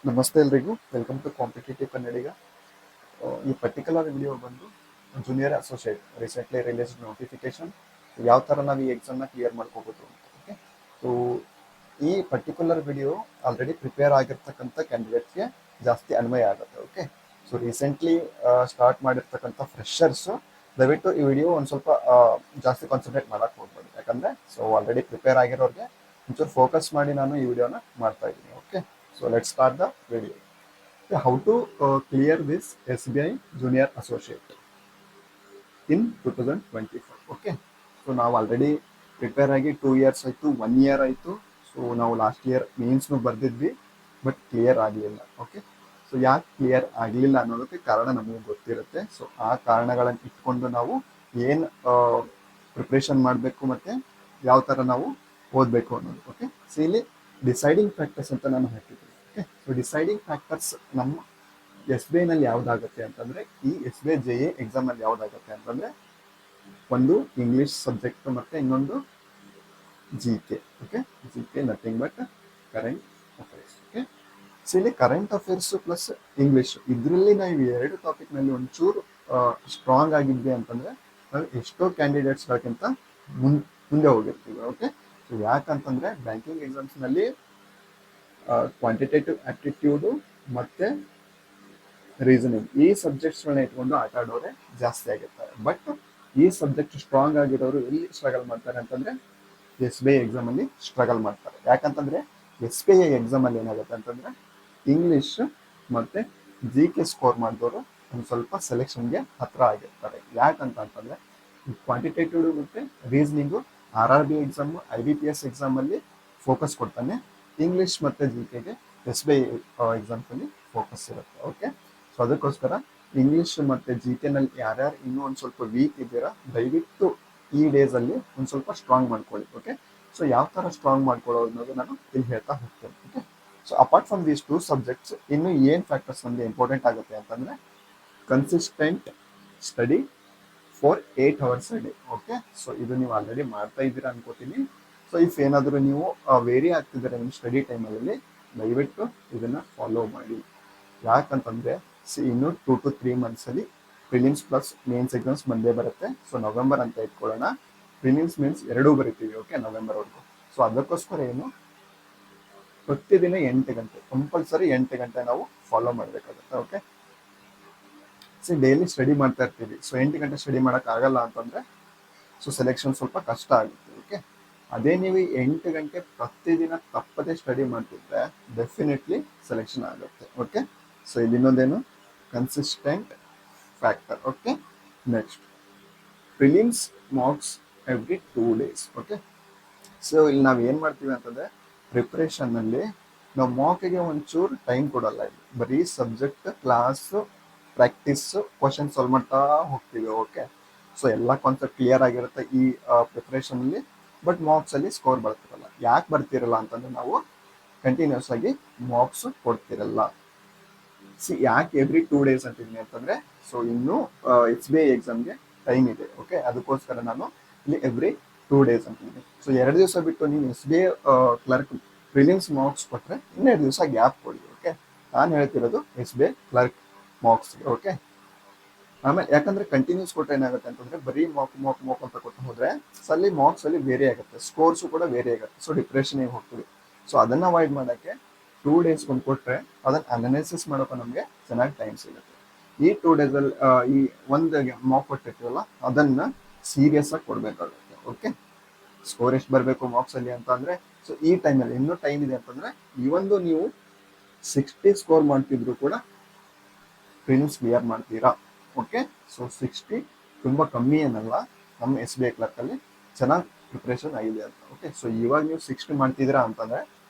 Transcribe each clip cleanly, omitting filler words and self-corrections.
ನಮಸ್ತೆ ಎಲ್ರಿಗೂ, welcome to competitive ಕನ್ನಡಿಗ. ಈ ಪರ್ಟಿಕ್ಯುಲರ್ ವಿಡಿಯೋ ಬಂದು junior associate recently release notification ಯಾವ ಥರ ನಾವು ಈ ಎಕ್ಸಾಮ್ನ ಕ್ಲಿಯರ್ ಮಾಡ್ಕೋಬೋದು ಅಂತ. ಓಕೆ, ಸೊ ಈ ಪರ್ಟಿಕ್ಯುಲರ್ ವಿಡಿಯೋ ಆಲ್ರೆಡಿ ಪ್ರಿಪೇರ್ ಆಗಿರ್ತಕ್ಕಂಥ ಕ್ಯಾಂಡಿಡೇಟ್ಸ್ಗೆ ಜಾಸ್ತಿ ಅನ್ವಯ ಆಗುತ್ತೆ. ಓಕೆ, ಸೊ ರೀಸೆಂಟ್ಲಿ ಸ್ಟಾರ್ಟ್ ಮಾಡಿರ್ತಕ್ಕಂಥ ಫ್ರೆಷರ್ಸು ದಯವಿಟ್ಟು ಈ ವಿಡಿಯೋ ಒಂದು ಸ್ವಲ್ಪ ಜಾಸ್ತಿ ಕಾನ್ಸಂಟ್ರೇಟ್ ಮಾಡಕ್ಕೆ ಹೋಗ್ಬೋದು. ಯಾಕಂದರೆ ಸೊ ಆಲ್ರೆಡಿ ಪ್ರಿಪೇರ್ ಆಗಿರೋರಿಗೆ ಒಂಚೂರು ಫೋಕಸ್ ಮಾಡಿ ನಾನು ಈ ವಿಡಿಯೋನ ಮಾಡ್ತಾ ಇದ್ದೀನಿ. Okay, so let's start the video. How to clear this SBI Junior Associate in 2025. Okay, so ನಾವು ಆಲ್ರೆಡಿ ಪ್ರಿಪೇರ್ ಆಗಿ 2 ಇಯರ್ಸ್ ಆಯಿತು, 1 ಇಯರ್ ಆಯಿತು. ಸೊ ನಾವು ಲಾಸ್ಟ್ ಇಯರ್ ಮೇನ್ಸ್ನು ಬರೆದಿದ್ವಿ, ಬಟ್ ಕ್ಲಿಯರ್ ಆಗಲಿಲ್ಲ. ಓಕೆ, ಸೊ ಯಾಕೆ ಕ್ಲಿಯರ್ ಆಗಲಿಲ್ಲ ಅನ್ನೋದಕ್ಕೆ ಕಾರಣ ನಮಗೆ ಗೊತ್ತಿರುತ್ತೆ. ಸೊ ಆ ಕಾರಣಗಳನ್ನು ಇಟ್ಕೊಂಡು ನಾವು ಏನು ಪ್ರಿಪ್ರೇಷನ್ ಮಾಡಬೇಕು ಮತ್ತು ಯಾವ ಥರ ನಾವು ಓದಬೇಕು ಅನ್ನೋದು. ಓಕೆ, ಸೊ ಇಲ್ಲಿ ಡಿಸೈಡಿಂಗ್ ಫ್ಯಾಕ್ಟರ್ಸ್ ಅಂತ ನಾನು ಹಾಕಿದ್ದೀನಿ. ಓಕೆ, ಸೊ ಡಿಸೈಡಿಂಗ್ ಫ್ಯಾಕ್ಟರ್ಸ್ ನಮ್ಮ ಎಸ್ ಬಿ ಐನಲ್ಲಿ ಯಾವುದಾಗುತ್ತೆ ಅಂತಂದರೆ, ಈ S B I J A ಎಕ್ಸಾಮಲ್ಲಿ ಯಾವುದಾಗುತ್ತೆ ಅಂತಂದರೆ, ಒಂದು ಇಂಗ್ಲೀಷ್ ಸಬ್ಜೆಕ್ಟ್ ಮತ್ತು ಇನ್ನೊಂದು G K. Okay, G K nothing but current affairs. Okay, so ಇಲ್ಲಿ ಕರೆಂಟ್ ಅಫೇರ್ಸು ಪ್ಲಸ್ ಇಂಗ್ಲೀಷ್, ಇದರಲ್ಲಿ ನಾವು ಎರಡು ಟಾಪಿಕ್ನಲ್ಲಿ ಒಂಚೂರು ಸ್ಟ್ರಾಂಗ್ ಆಗಿದ್ವಿ ಅಂತಂದರೆ ನಾವು ಎಷ್ಟೋ ಕ್ಯಾಂಡಿಡೇಟ್ಸ್ಗಳಿಗಿಂತ ಮುಂದೆ ಹೋಗಿರ್ತೀವಿ. ಓಕೆ, ಸೊ ಯಾಕಂತಂದರೆ ಬ್ಯಾಂಕಿಂಗ್ ಎಕ್ಸಾಮ್ಸ್ನಲ್ಲಿ ಕ್ವಾಂಟಿಟೇಟಿವ್ ಆಪ್ಟಿಟ್ಯೂಡು ಮತ್ತು ರೀಸನಿಂಗ್ ಈ ಸಬ್ಜೆಕ್ಟ್ಸ್ಗಳನ್ನ ಇಟ್ಕೊಂಡು ಆಟ ಆಡೋರೆ ಜಾಸ್ತಿ ಆಗಿರ್ತಾರೆ. ಬಟ್ ಈ ಸಬ್ಜೆಕ್ಟ್ ಸ್ಟ್ರಾಂಗ್ ಆಗಿರೋರು ಎಲ್ಲಿ ಸ್ಟ್ರಗಲ್ ಮಾಡ್ತಾರೆ ಅಂತಂದರೆ ಎಸ್ ಬಿ ಐ ಎಕ್ಸಾಮಲ್ಲಿ ಸ್ಟ್ರಗಲ್ ಮಾಡ್ತಾರೆ. ಯಾಕಂತಂದರೆ ಎಸ್ ಬಿ ಐ ಎಕ್ಸಾಮಲ್ಲಿ ಏನಾಗುತ್ತೆ ಅಂತಂದರೆ ಇಂಗ್ಲೀಷ್ ಮತ್ತು ಜಿ ಕೆ ಸ್ಕೋರ್ ಮಾಡಿದವರು ಒಂದು ಸ್ವಲ್ಪ ಸೆಲೆಕ್ಷನ್ಗೆ ಹತ್ತಿರ ಆಗಿರ್ತಾರೆ. ಯಾಕಂತಂದರೆ ಕ್ವಾಂಟಿಟೇಟಿವ್ ಮತ್ತು reasoning R R B exam, I B P S ಎಕ್ಸಾಮಲ್ಲಿ ಫೋಕಸ್ ಕೊಡ್ತಾನೆ. ಇಂಗ್ಲೀಷ್ ಮತ್ತು ಜಿ ಕೆಗೆ ಎಸ್ ಬಿ ಐ ಎಕ್ಸಾಮ್ಸಲ್ಲಿ ಫೋಕಸ್ ಇರುತ್ತೆ. ಓಕೆ, ಸೊ ಅದಕ್ಕೋಸ್ಕರ ಇಂಗ್ಲೀಷ್ ಮತ್ತು ಜಿ ಕೆನಲ್ಲಿ ಯಾರ್ಯಾರು ಇನ್ನೂ ಒಂದು ಸ್ವಲ್ಪ ವೀಕ್ ಇದ್ದೀರಾ, ದಯವಿಟ್ಟು ಈ ಡೇಸಲ್ಲಿ ಒಂದು ಸ್ವಲ್ಪ ಸ್ಟ್ರಾಂಗ್ ಮಾಡ್ಕೊಳ್ಳಿ. ಓಕೆ, ಸೊ ಯಾವ ಥರ ಸ್ಟ್ರಾಂಗ್ ಮಾಡ್ಕೊಳ್ಳೋದು ಅನ್ನೋದು ನಾನು ಇಲ್ಲಿ ಹೇಳ್ತಾ ಹೋಗ್ತೇನೆ. Okay, so apart from these 2 subjects ಇನ್ನು ಏನು ಫ್ಯಾಕ್ಟರ್ಸ್ ನಮಗೆ ಇಂಪಾರ್ಟೆಂಟ್ ಆಗುತ್ತೆ ಅಂತಂದರೆ consistent study for 8 hours a day. Okay, so ಇದು ನೀವು ಆಲ್ರೆಡಿ ಮಾಡ್ತಾ ಇದ್ದೀರಾ ಅನ್ಕೋತೀನಿ. ಸೊ ಇಫ್ ಏನಾದರೂ ನೀವು ವೇರಿ ಆಗ್ತಿದ್ದಾರೆ ನಿಮ್ಮ ಸ್ಟಡಿ ಟೈಮಲ್ಲಿ, ದಯವಿಟ್ಟು ಇದನ್ನು ಫಾಲೋ ಮಾಡಿ. ಯಾಕಂತಂದರೆ ಇನ್ನು 2 to 3 ಮಂತ್ಸಲ್ಲಿ ಪ್ರಿಲಿಮ್ಸ್ ಪ್ಲಸ್ ಮೇನ್ಸ್ ಎಕ್ಸಾಮ್ಸ್ ಬಂದೇ ಬರುತ್ತೆ. ಸೊ ನವೆಂಬರ್ ಅಂತ ಇಟ್ಕೊಳ್ಳೋಣ, ಪ್ರಿಲಿಮ್ಸ್ ಮೇನ್ಸ್ ಎರಡೂ ಬರಿತೀವಿ. ಓಕೆ, ನವೆಂಬರ್ವರೆಗೂ. ಸೊ ಅದಕ್ಕೋಸ್ಕರ ಏನು ಪ್ರತಿದಿನ 8 ಗಂಟೆ ಕಂಪಲ್ಸರಿ 8 ಗಂಟೆ ನಾವು ಫಾಲೋ ಮಾಡಬೇಕಾಗುತ್ತೆ. ಓಕೆ, ಸೊ ಡೈಲಿ ಸ್ಟಡಿ ಮಾಡ್ತಾ ಇರ್ತೀವಿ. ಸೊ 8 ಗಂಟೆ ಸ್ಟಡಿ ಮಾಡೋಕ್ಕಾಗಲ್ಲ ಅಂತಂದರೆ ಸೊ ಸೆಲೆಕ್ಷನ್ ಸ್ವಲ್ಪ ಕಷ್ಟ ಆಗುತ್ತೆ. ಓಕೆ, ಅದೇ ನೀವು 8 ಗಂಟೆ ಪ್ರತಿದಿನ ತಪ್ಪದೆ ಸ್ಟಡಿ ಮಾಡ್ತಿದ್ರೆ ಡೆಫಿನೆಟ್ಲಿ ಸೆಲೆಕ್ಷನ್ ಆಗುತ್ತೆ. ಓಕೆ, ಸೊ ಇಲ್ಲಿ ಇನ್ನೊಂದೇನು consistent factor. Okay, next prelims marks every 2 days. Okay, so ಇಲ್ಲಿ ನಾವು ಏನು ಮಾಡ್ತೀವಿ ಅಂತಂದರೆ ಪ್ರಿಪ್ರೇಷನ್ನಲ್ಲಿ ನಾವು ಮಾರ್ಕಿಗೆ ಒಂಚೂರು ಟೈಮ್ ಕೊಡಲ್ಲ. ಇಲ್ಲಿ ಬರೀ subject class practice question solve ಮಾಡ್ತಾ ಹೋಗ್ತೀವಿ. ಓಕೆ, ಸೊ ಎಲ್ಲ ಕಾನ್ಸೆಪ್ಟ್ ಕ್ಲಿಯರ್ ಆಗಿರುತ್ತೆ ಈ ಪ್ರಿಪ್ರೇಷನಲ್ಲಿ. But ಮಾರ್ಕ್ಸಲ್ಲಿ score ಬರ್ತಿರಲ್ಲ. ಯಾಕೆ ಬರ್ತಿರಲ್ಲ ಅಂತಂದರೆ ನಾವು ಕಂಟಿನ್ಯೂಸ್ ಆಗಿ ಮಾರ್ಕ್ಸ್ ಕೊಡ್ತಿರಲ್ಲ. ಯಾಕೆ ಎವ್ರಿ 2 days ಅಂತಿದ್ದೀನಿ ಅಂತಂದರೆ, ಸೊ ಇನ್ನೂ ಎಸ್ ಬಿ ಐ ಎಕ್ಸಾಮ್ಗೆ ಟೈಮ್ ಇದೆ. ಓಕೆ, ಅದಕ್ಕೋಸ್ಕರ ನಾನು ಇಲ್ಲಿ ಎವ್ರಿ 2 days ಅಂತಿದ್ದೀನಿ. ಸೊ 2 ದಿವಸ ಬಿಟ್ಟು ನೀವು S B I clerk prelims marks ಕೊಟ್ಟರೆ ಇನ್ನೆರಡು ದಿವಸ ಗ್ಯಾಪ್ ಕೊಡಿ. ಓಕೆ, ನಾನು ಹೇಳ್ತಿರೋದು ಎಸ್ ಬಿ ಐ ಕ್ಲರ್ಕ್ ಮಾರ್ಕ್ಸ್ಗೆ. ಓಕೆ, ಆಮೇಲೆ ಯಾಕಂದರೆ ಕಂಟಿನ್ಯೂಸ್ ಕೊಟ್ಟರೆ ಏನಾಗುತ್ತೆ ಅಂತಂದರೆ ಬರೀ ಮಾರ್ಕ್ ಅಂತ ಕೊಟ್ಟು ಹೋದರೆ ಅಲ್ಲಿ ಮಾರ್ಕ್ಸಲ್ಲಿ ವೇರಿ ಆಗುತ್ತೆ, ಸ್ಕೋರ್ಸು ಕೂಡ ವೇರಿ ಆಗುತ್ತೆ. ಸೊ ಡಿಪ್ರೆಷನಿಗೆ ಹೋಗ್ತೀವಿ. ಸೊ ಅದನ್ನು ಅವಾಯ್ಡ್ ಮಾಡೋಕ್ಕೆ 2 days ಒಂದು ಕೊಟ್ಟರೆ ಅದನ್ನು ಅನಾಲಿಸಿಸ್ ಮಾಡೋಕೆ ನಮಗೆ ಚೆನ್ನಾಗಿ ಟೈಮ್ ಸಿಗುತ್ತೆ. ಈ 2 daysಲ್ಲಿ ಈ ಒಂದು ಮಾರ್ಕ್ ಕೊಟ್ಟಿರ್ತೀವಲ್ಲ ಅದನ್ನು ಸೀರಿಯಸ್ ಆಗಿ ಕೊಡಬೇಕಾಗುತ್ತೆ. ಓಕೆ, ಸ್ಕೋರ್ ಎಷ್ಟು ಬರಬೇಕು ಮಾರ್ಕ್ಸಲ್ಲಿ ಅಂತ ಅಂದರೆ, ಸೊ ಈ ಟೈಮಲ್ಲಿ ಇನ್ನೂ ಟೈಮ್ ಇದೆ ಅಂತಂದರೆ ಇವೊಂದು ನೀವು 60 ಸ್ಕೋರ್ ಮಾಡ್ತಿದ್ರು ಕೂಡ ಪ್ರಿಲಿಮ್ಸ್ ಕ್ಲಿಯರ್ ಮಾಡ್ತೀರಾ. ಓಕೆ, ಸೊ 60 ತುಂಬ ಕಮ್ಮಿ ಏನಲ್ಲ, ನಮ್ಮ ಎಸ್ ಬಿ ಐ ಕ್ಲರ್ಕಲ್ಲಿ ಚೆನ್ನಾಗಿ ಪ್ರಿಪ್ರೇಷನ್ ಆಗಿದೆ ಅಂತ. ಓಕೆ, ಸೊ ಇವಾಗ ನೀವು 60 ಮಾಡ್ತಿದ್ದೀರಾ ಅಂತಂದರೆ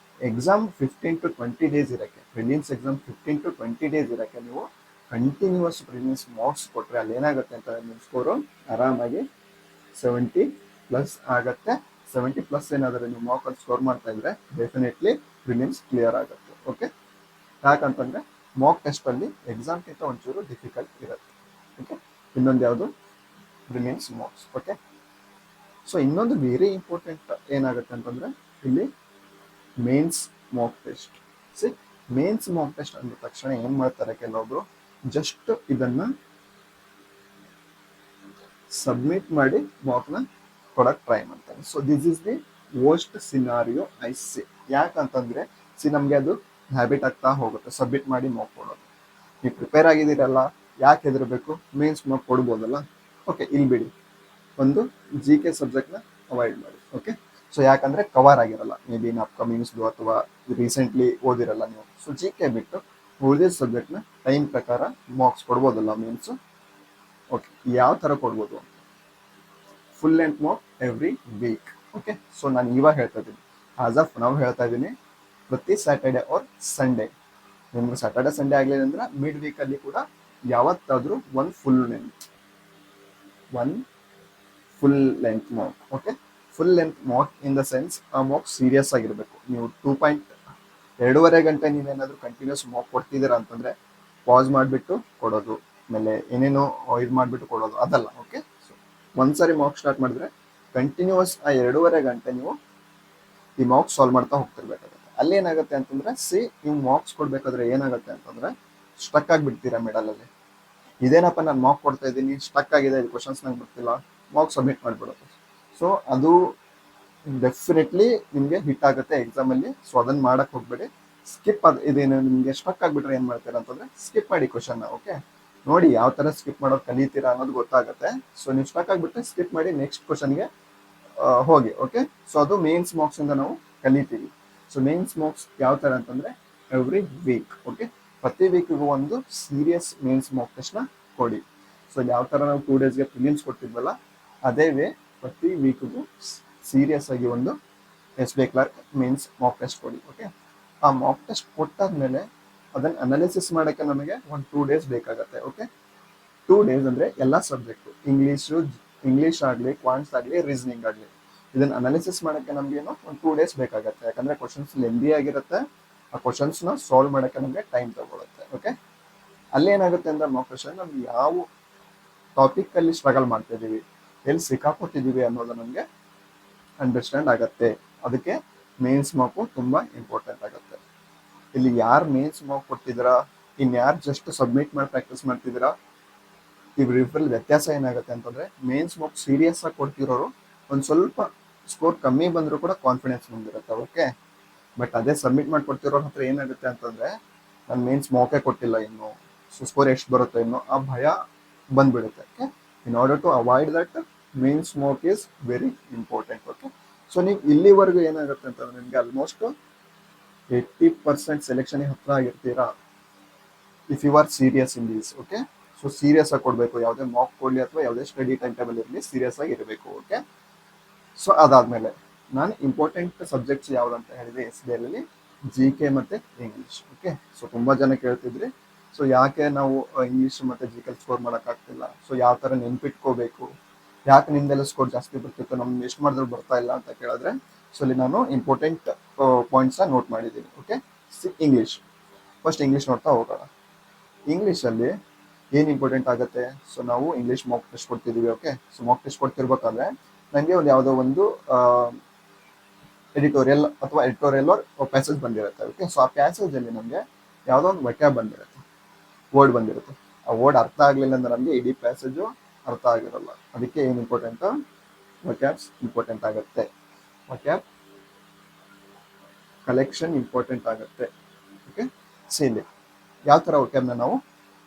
ಎಕ್ಸಾಮ್ 15 to 20 days ಇರೋಕ್ಕೆ, ಪ್ರಿಲಿಮ್ಸ್ ಎಕ್ಸಾಮ್ 15 to 20 days ಇರೋಕ್ಕೆ ನೀವು ಕಂಟಿನ್ಯೂಸ್ ಪ್ರಿಲಿಮ್ಸ್ ಮಾರ್ಕ್ಸ್ ಕೊಟ್ಟರೆ ಅಲ್ಲಿ ಏನಾಗುತ್ತೆ ಅಂತಂದರೆ ನಿಮ್ಮ ಸ್ಕೋರು ಆರಾಮಾಗಿ 70+ ಆಗುತ್ತೆ. 70+ ಏನಾದರೂ ನೀವು ಮಾರ್ಕಲ್ಲಿ ಸ್ಕೋರ್ ಮಾಡ್ತಾ ಇದ್ರೆ ಡೆಫಿನೆಟ್ಲಿ ಪ್ರಿಲಿಮ್ಸ್ ಕ್ಲಿಯರ್ ಆಗುತ್ತೆ. ಓಕೆ, ಯಾಕಂತಂದರೆ ಮಾರ್ಕ್ ಟೆಸ್ಟಲ್ಲಿ ಎಕ್ಸಾಮ್ಗಿಂತ ಒಂಚೂರು ಡಿಫಿಕಲ್ಟ್ ಇರುತ್ತೆ. ಓಕೆ, ಇನ್ನೊಂದು ಯಾವುದು ಪ್ರಿಲಿಮ್ಸ್ ಮಾರ್ಕ್ಸ್. ಓಕೆ, ಸೊ ಇನ್ನೊಂದು ವೆರಿ ಇಂಪಾರ್ಟೆಂಟ್ ಏನಾಗುತ್ತೆ ಅಂತಂದರೆ ಇಲ್ಲಿ mains mark test. C mains mock test ಅಂದ ತಕ್ಷಣ ಏನ್ ಮಾಡ್ತಾರೆ ಕೆಲವೊಬ್ರು, ಜಸ್ಟ್ ಇದನ್ನ ಸಬ್ಮಿಟ್ ಮಾಡಿ ಮಾಕ್ನ ಕೊಡಕ್ ಟ್ರೈ ಮಾಡ್ತಾರೆ. So this is the worst scenario I C. ಯಾಕಂತಂದ್ರೆ ನಮ್ಗೆ ಅದು ಹ್ಯಾಬಿಟ್ ಆಗ್ತಾ ಹೋಗುತ್ತೆ ಸಬ್ಮಿಟ್ ಮಾಡಿ ಮಾಕ್ ಕೊಡೋದು. ನೀವು ಪ್ರಿಪೇರ್ ಆಗಿದ್ದೀರಲ್ಲ, ಯಾಕೆ ಹೆದರ್ಬೇಕು, ಮೇನ್ಸ್ ಮಾಕ್ ಕೊಡ್ಬೋದಲ್ಲ. ಓಕೆ, ಇಲ್ಲಿ ಬಿಡಿ, ಒಂದು ಜಿ ಕೆ ಸಬ್ಜೆಕ್ಟ್ನ ಅವಾಯ್ಡ್ ಮಾಡಿ. ಓಕೆ, ಸೊ ಯಾಕಂದ್ರೆ ಕವರ್ ಆಗಿರಲ್ಲ, ಮೇ ಬಿ ಇನ್ ಅಪ್ಕಮಿಂಗ್ಸ್ದು ಅಥವಾ ರೀಸೆಂಟ್ಲಿ ಓದಿರಲ್ಲ ನೀವು. ಸೊ ಜಿ ಕೆ ಬಿಟ್ಟು ಉಳಿದ ಸಬ್ಜೆಕ್ಟ್ನ ಟೈಮ್ ಪ್ರಕಾರ ಮಾರ್ಕ್ಸ್ ಕೊಡ್ಬೋದಲ್ಲ ಮೀನ್ಸ್. ಓಕೆ, ಯಾವ ಥರ ಕೊಡ್ಬೋದು? Full length mark every week. Okay, so ನಾನು ಇವಾಗ ಹೇಳ್ತಾ ಇದ್ದೀನಿ, ಆಸ್ ಆಫ್ ನಾವು ಹೇಳ್ತಾ ಇದ್ದೀನಿ, ಪ್ರತಿ ಸ್ಯಾಟರ್ಡೆ ಆರ್ ಸಂಡೇ. ನಿಮ್ಗೆ ಸ್ಯಾಟರ್ಡೆ ಸಂಡೇ ಆಗಲಿಲ್ಲ ಅಂದ್ರೆ ಮಿಡ್ ವೀಕಲ್ಲಿ ಕೂಡ ಯಾವತ್ತಾದರೂ one full length mark. Okay, full length mark in the sense ಆ ಮಾರ್ಕ್ ಸೀರಿಯಸ್ ಆಗಿರಬೇಕು. ನೀವು 2.5 ಗಂಟೆ ನೀವೇನಾದರೂ ಕಂಟಿನ್ಯೂಸ್ ಮಾರ್ಕ್ ಕೊಡ್ತಿದ್ದೀರಾ ಅಂತಂದ್ರೆ ಪಾಸ್ ಮಾಡಿಬಿಟ್ಟು ಕೊಡೋದು, ಆಮೇಲೆ ಏನೇನೋ ಇದು ಮಾಡಿಬಿಟ್ಟು ಕೊಡೋದು ಅದಲ್ಲ. ಓಕೆ, ಸೊ ಒಂದ್ಸರಿ ಮಾರ್ಕ್ ಸ್ಟಾರ್ಟ್ ಮಾಡಿದ್ರೆ ಕಂಟಿನ್ಯೂಸ್ ಆ 2.5 ಗಂಟೆ ನೀವು ಈ ಮಾರ್ಕ್ಸ್ ಸಾಲ್ವ್ ಮಾಡ್ತಾ ಹೋಗ್ತಿರ್ಬೇಕಾಗುತ್ತೆ. ಅಲ್ಲಿ ಏನಾಗುತ್ತೆ ಅಂತಂದ್ರೆ ನೀವು ಮಾರ್ಕ್ಸ್ ಕೊಡ್ಬೇಕಾದ್ರೆ ಏನಾಗುತ್ತೆ ಅಂತಂದ್ರೆ ಸ್ಟಕ್ ಆಗಿಬಿಡ್ತೀರಾ ಮಿಡಲಲ್ಲಿ. ಇದೇನಪ್ಪ ನಾನು ಮಾರ್ಕ್ ಕೊಡ್ತಾ ಇದ್ದೀನಿ, ಸ್ಟಕ್ ಆಗಿದೆ, ಇದು ಕ್ವಶನ್ಸ್ ನಂಗೆ ಬರ್ತಿಲ್ಲ, ಮಾರ್ಕ್ಸ್ ಸಬ್ಮಿಟ್ ಮಾಡಿಬಿಡೋದು. ಸೊ ಅದು ಡೆಫಿನೆಟ್ಲಿ ನಿಮಗೆ ಹಿಟ್ ಆಗುತ್ತೆ ಎಕ್ಸಾಮಲ್ಲಿ. ಸೊ ಅದನ್ನ ಮಾಡಕ್ ಹೋಗ್ಬೇಡಿ, ಸ್ಕಿಪ್. ಇದೇನು ನಿಮಗೆ ಸ್ಟಕ್ ಆಗಿಬಿಟ್ರೆ ಏನು ಮಾಡ್ತೀರಾ ಅಂತಂದ್ರೆ ಸ್ಕಿಪ್ ಮಾಡಿ ಕ್ವಶನ್ನ. ಓಕೆ, ನೋಡಿ ಯಾವ ಥರ ಸ್ಕಿಪ್ ಮಾಡೋದು ಕಲಿತೀರಾ ಅನ್ನೋದು ಗೊತ್ತಾಗುತ್ತೆ. ಸೊ ನೀವು ಸ್ಟಕ್ ಆಗಿಬಿಟ್ರೆ ಸ್ಕಿಪ್ ಮಾಡಿ ನೆಕ್ಸ್ಟ್ ಕ್ವಶನ್ಗೆ ಹೋಗಿ. ಓಕೆ, ಸೊ ಅದು ಮೇನ್ಸ್ ಮಾರ್ಕ್ಸಿಂದ ನಾವು ಕಲಿತೀವಿ. ಸೊ ಮೇನ್ಸ್ ಮಾರ್ಕ್ಸ್ ಯಾವ ಥರ ಅಂತಂದರೆ ಎವ್ರಿ ವೀಕ್. ಓಕೆ, ಪ್ರತಿ ವೀಕಿಗೂ ಒಂದು ಸೀರಿಯಸ್ ಮೇನ್ಸ್ ಮಾರ್ಕ್ ಟೆಸ್ಟ್ನ ಕೊಡಿ. ಸೊ ಯಾವ ಥರ ನಾವು 2 ಡೇಸ್ಗೆ ಪ್ರಿಲಿಮ್ಸ್ ಕೊಡ್ತಿದ್ವಲ್ಲ, ಅದೇ ವೇ ಪ್ರತಿ ವೀಕಿಗೂ ಸೀರಿಯಸ್ ಆಗಿ ಒಂದು SBI clerk mains mark test ಕೊಡಿ. ಓಕೆ, ಆ ಮಾರ್ಕ್ ಟೆಸ್ಟ್ ಕೊಟ್ಟಾದ್ಮೇಲೆ ಅದನ್ನು ಅನಾಲಿಸಿಸ್ ಮಾಡೋಕ್ಕೆ ನಮಗೆ ಒಂದು 2 ಡೇಸ್ ಬೇಕಾಗುತ್ತೆ. ಓಕೆ, 2 ಡೇಸ್ ಅಂದರೆ ಎಲ್ಲ ಸಬ್ಜೆಕ್ಟು, ಇಂಗ್ಲೀಷ್ ಆಗಲಿ, ಕ್ವಾಂಟ್ಸ್ ಆಗಲಿ, ರೀಸನಿಂಗ್ ಆಗಲಿ, ಇದನ್ನು ಅನಾಲಿಸಿಸ್ ಮಾಡೋಕ್ಕೆ ನಮಗೇನು ಒಂದು 2 ಡೇಸ್ ಬೇಕಾಗುತ್ತೆ. ಯಾಕಂದರೆ ಕ್ವಶನ್ಸ್ ಲೆಂದಿ ಆಗಿರುತ್ತೆ, ಆ ಕ್ವಶನ್ಸ್ನ ಸಾಲ್ವ್ ಮಾಡೋಕ್ಕೆ ನಮಗೆ ಟೈಮ್ ತಗೊಳುತ್ತೆ. ಓಕೆ, ಅಲ್ಲೇನಾಗುತ್ತೆ ಅಂದರೆ ಮಾರ್ಕ್ ಟೆಸ್ಟ್ ನಮ್ಗೆ ಯಾವ ಟಾಪಿಕಲ್ಲಿ ಸ್ಟ್ರಗಲ್ ಮಾಡ್ತಿದ್ದೀವಿ, ಎಲ್ಲಿ ಸಿಕ್ಕಾಕೊಟ್ಟಿದ್ದೀವಿ ಅನ್ನೋದು ನಮಗೆ ಅಂಡರ್ಸ್ಟ್ಯಾಂಡ್ ಆಗುತ್ತೆ. ಅದಕ್ಕೆ ಮೇನ್ಸ್ ಮಾರ್ಕು ತುಂಬ ಇಂಪಾರ್ಟೆಂಟ್ ಆಗುತ್ತೆ. ಇಲ್ಲಿ ಯಾರು ಮೇನ್ಸ್ ಮಾರ್ಕ್ ಕೊಟ್ಟಿದ್ದೀರಾ, ಇನ್ಯಾರು ಜಸ್ಟ್ ಸಬ್ಮಿಟ್ ಮಾಡಿ ಪ್ರಾಕ್ಟೀಸ್ ಮಾಡ್ತಿದ್ದೀರಾ, ಇವ್ರಿಬ್ಬರಲ್ಲಿ ವ್ಯತ್ಯಾಸ ಏನಾಗುತ್ತೆ ಅಂತಂದರೆ, ಮೇನ್ಸ್ ಮಾರ್ಕ್ ಸೀರಿಯಸ್ ಆಗಿ ಕೊಡ್ತಿರೋರು ಒಂದು ಸ್ವಲ್ಪ ಸ್ಕೋರ್ ಕಮ್ಮಿ ಬಂದರೂ ಕೂಡ ಕಾನ್ಫಿಡೆನ್ಸ್ ಬಂದಿರುತ್ತೆ. ಓಕೆ, ಬಟ್ ಅದೇ ಸಬ್ಮಿಟ್ ಮಾಡಿ ಕೊಡ್ತಿರೋರ ಹತ್ರ ಏನಾಗುತ್ತೆ ಅಂತಂದರೆ, ನಾನು ಮೇನ್ಸ್ ಮಾರ್ಕೇ ಕೊಟ್ಟಿಲ್ಲ ಇನ್ನು, ಸೊ ಸ್ಕೋರ್ ಎಷ್ಟು ಬರುತ್ತೆ ಇನ್ನು, ಆ ಭಯ ಬಂದ್ಬಿಡುತ್ತೆ. Okay, in order to avoid that mains mark is very important. Okay, so ನೀವು ಇಲ್ಲಿವರೆಗೂ ಏನಾಗುತ್ತೆ ಅಂತಂದ್ರೆ ನಿಮಗೆ ಆಲ್ಮೋಸ್ಟ್ 80% ಸೆಲೆಕ್ಷನ್ಗೆ ಹತ್ರ ಆಗಿರ್ತೀರಾ if you are serious in these. Okay, so serious ಆಗಿ ಕೊಡಬೇಕು, ಯಾವುದೇ ಮಾರ್ಕ್ ಕೊಡಲಿ ಅಥವಾ ಯಾವುದೇ ಸ್ಟಡಿ ಟೈಮ್ ಟೇಬಲ್ ಇರಲಿ, ಸೀರಿಯಸ್ ಆಗಿ ಇರಬೇಕು. ಓಕೆ, ಸೊ ಅದಾದಮೇಲೆ ನಾನು ಇಂಪಾರ್ಟೆಂಟ್ ಸಬ್ಜೆಕ್ಟ್ಸ್ ಯಾವುದಂತ ಹೇಳಿದೆ SBIಯಲ್ಲಿ GK ಮತ್ತು ಇಂಗ್ಲೀಷ್. ಓಕೆ, ಸೊ ತುಂಬ ಜನ ಕೇಳ್ತಿದ್ರಿ, ಸೊ ಯಾಕೆ ನಾವು ಇಂಗ್ಲೀಷ್ ಮತ್ತು GK ಸ್ಕೋರ್ ಮಾಡೋಕ್ಕಾಗ್ತಿಲ್ಲ, ಸೊ ಯಾವ ಥರ ನೆನ್ಪಿಟ್ಕೋಬೇಕು, ಯಾಕೆ ನಿಮ್ದೆಲ್ಲ ಸ್ಕೋರ್ ಜಾಸ್ತಿ ಬರ್ತಿತ್ತು, ನಮ್ಗೆ ಎಷ್ಟು ಮಾಡಿದ್ರು ಬರ್ತಾ ಇಲ್ಲ ಅಂತ ಕೇಳಿದ್ರೆ, ಸೊ ಇಲ್ಲಿ ನಾನು ಇಂಪಾರ್ಟೆಂಟ್ ಪಾಯಿಂಟ್ಸ್ನ ನೋಟ್ ಮಾಡಿದ್ದೀನಿ. ಓಕೆ, ಇಂಗ್ಲೀಷ್ ಫಸ್ಟ್ ಇಂಗ್ಲೀಷ್ ನೋಡ್ತಾ ಹೋಗೋಣ. ಇಂಗ್ಲೀಷಲ್ಲಿ ಏನು ಇಂಪಾರ್ಟೆಂಟ್ ಆಗುತ್ತೆ, ಸೊ ನಾವು ಇಂಗ್ಲೀಷ್ ಮಾರ್ಕ್ ಟೆಸ್ಟ್ ಕೊಡ್ತಿದ್ದೀವಿ. ಓಕೆ, ಸೊ ಮಾರ್ಕ್ ಟೆಸ್ಟ್ ಕೊಡ್ತಿರ್ಬೇಕಾದ್ರೆ ನನಗೆ ಒಂದು ಯಾವುದೋ ಒಂದು ಎಡಿಟೋರಿಯಲ್ ಪ್ಯಾಸೇಜ್ ಬಂದಿರುತ್ತೆ. ಓಕೆ, ಸೊ ಆ ಪ್ಯಾಸೇಜಲ್ಲಿ ನಮಗೆ ಯಾವುದೋ ಒಂದು ವಾಕ್ಯ ಬಂದಿರುತ್ತೆ, ವರ್ಡ್ ಬಂದಿರುತ್ತೆ. ಆ ವರ್ಡ್ ಅರ್ಥ ಆಗಲಿಲ್ಲ ಅಂದ್ರೆ ನಮಗೆ ಇಡೀ ಪ್ಯಾಸೇಜು ಅರ್ಥ ಆಗಿರಲ್ಲ. ಅದಕ್ಕೆ ಏನು ಇಂಪಾರ್ಟೆಂಟ್, ವಕ್ಯಾಬ್ಸ್ ಇಂಪಾರ್ಟೆಂಟ್ ಆಗುತ್ತೆ, ವಕ್ಯಾಬ್ ಕಲೆಕ್ಷನ್ ಇಂಪಾರ್ಟೆಂಟ್ ಆಗುತ್ತೆ. ಓಕೆ, ಇಲ್ಲಿ ಯಾವ ಥರ ವಕ್ಯಾಬ್ನ ನಾವು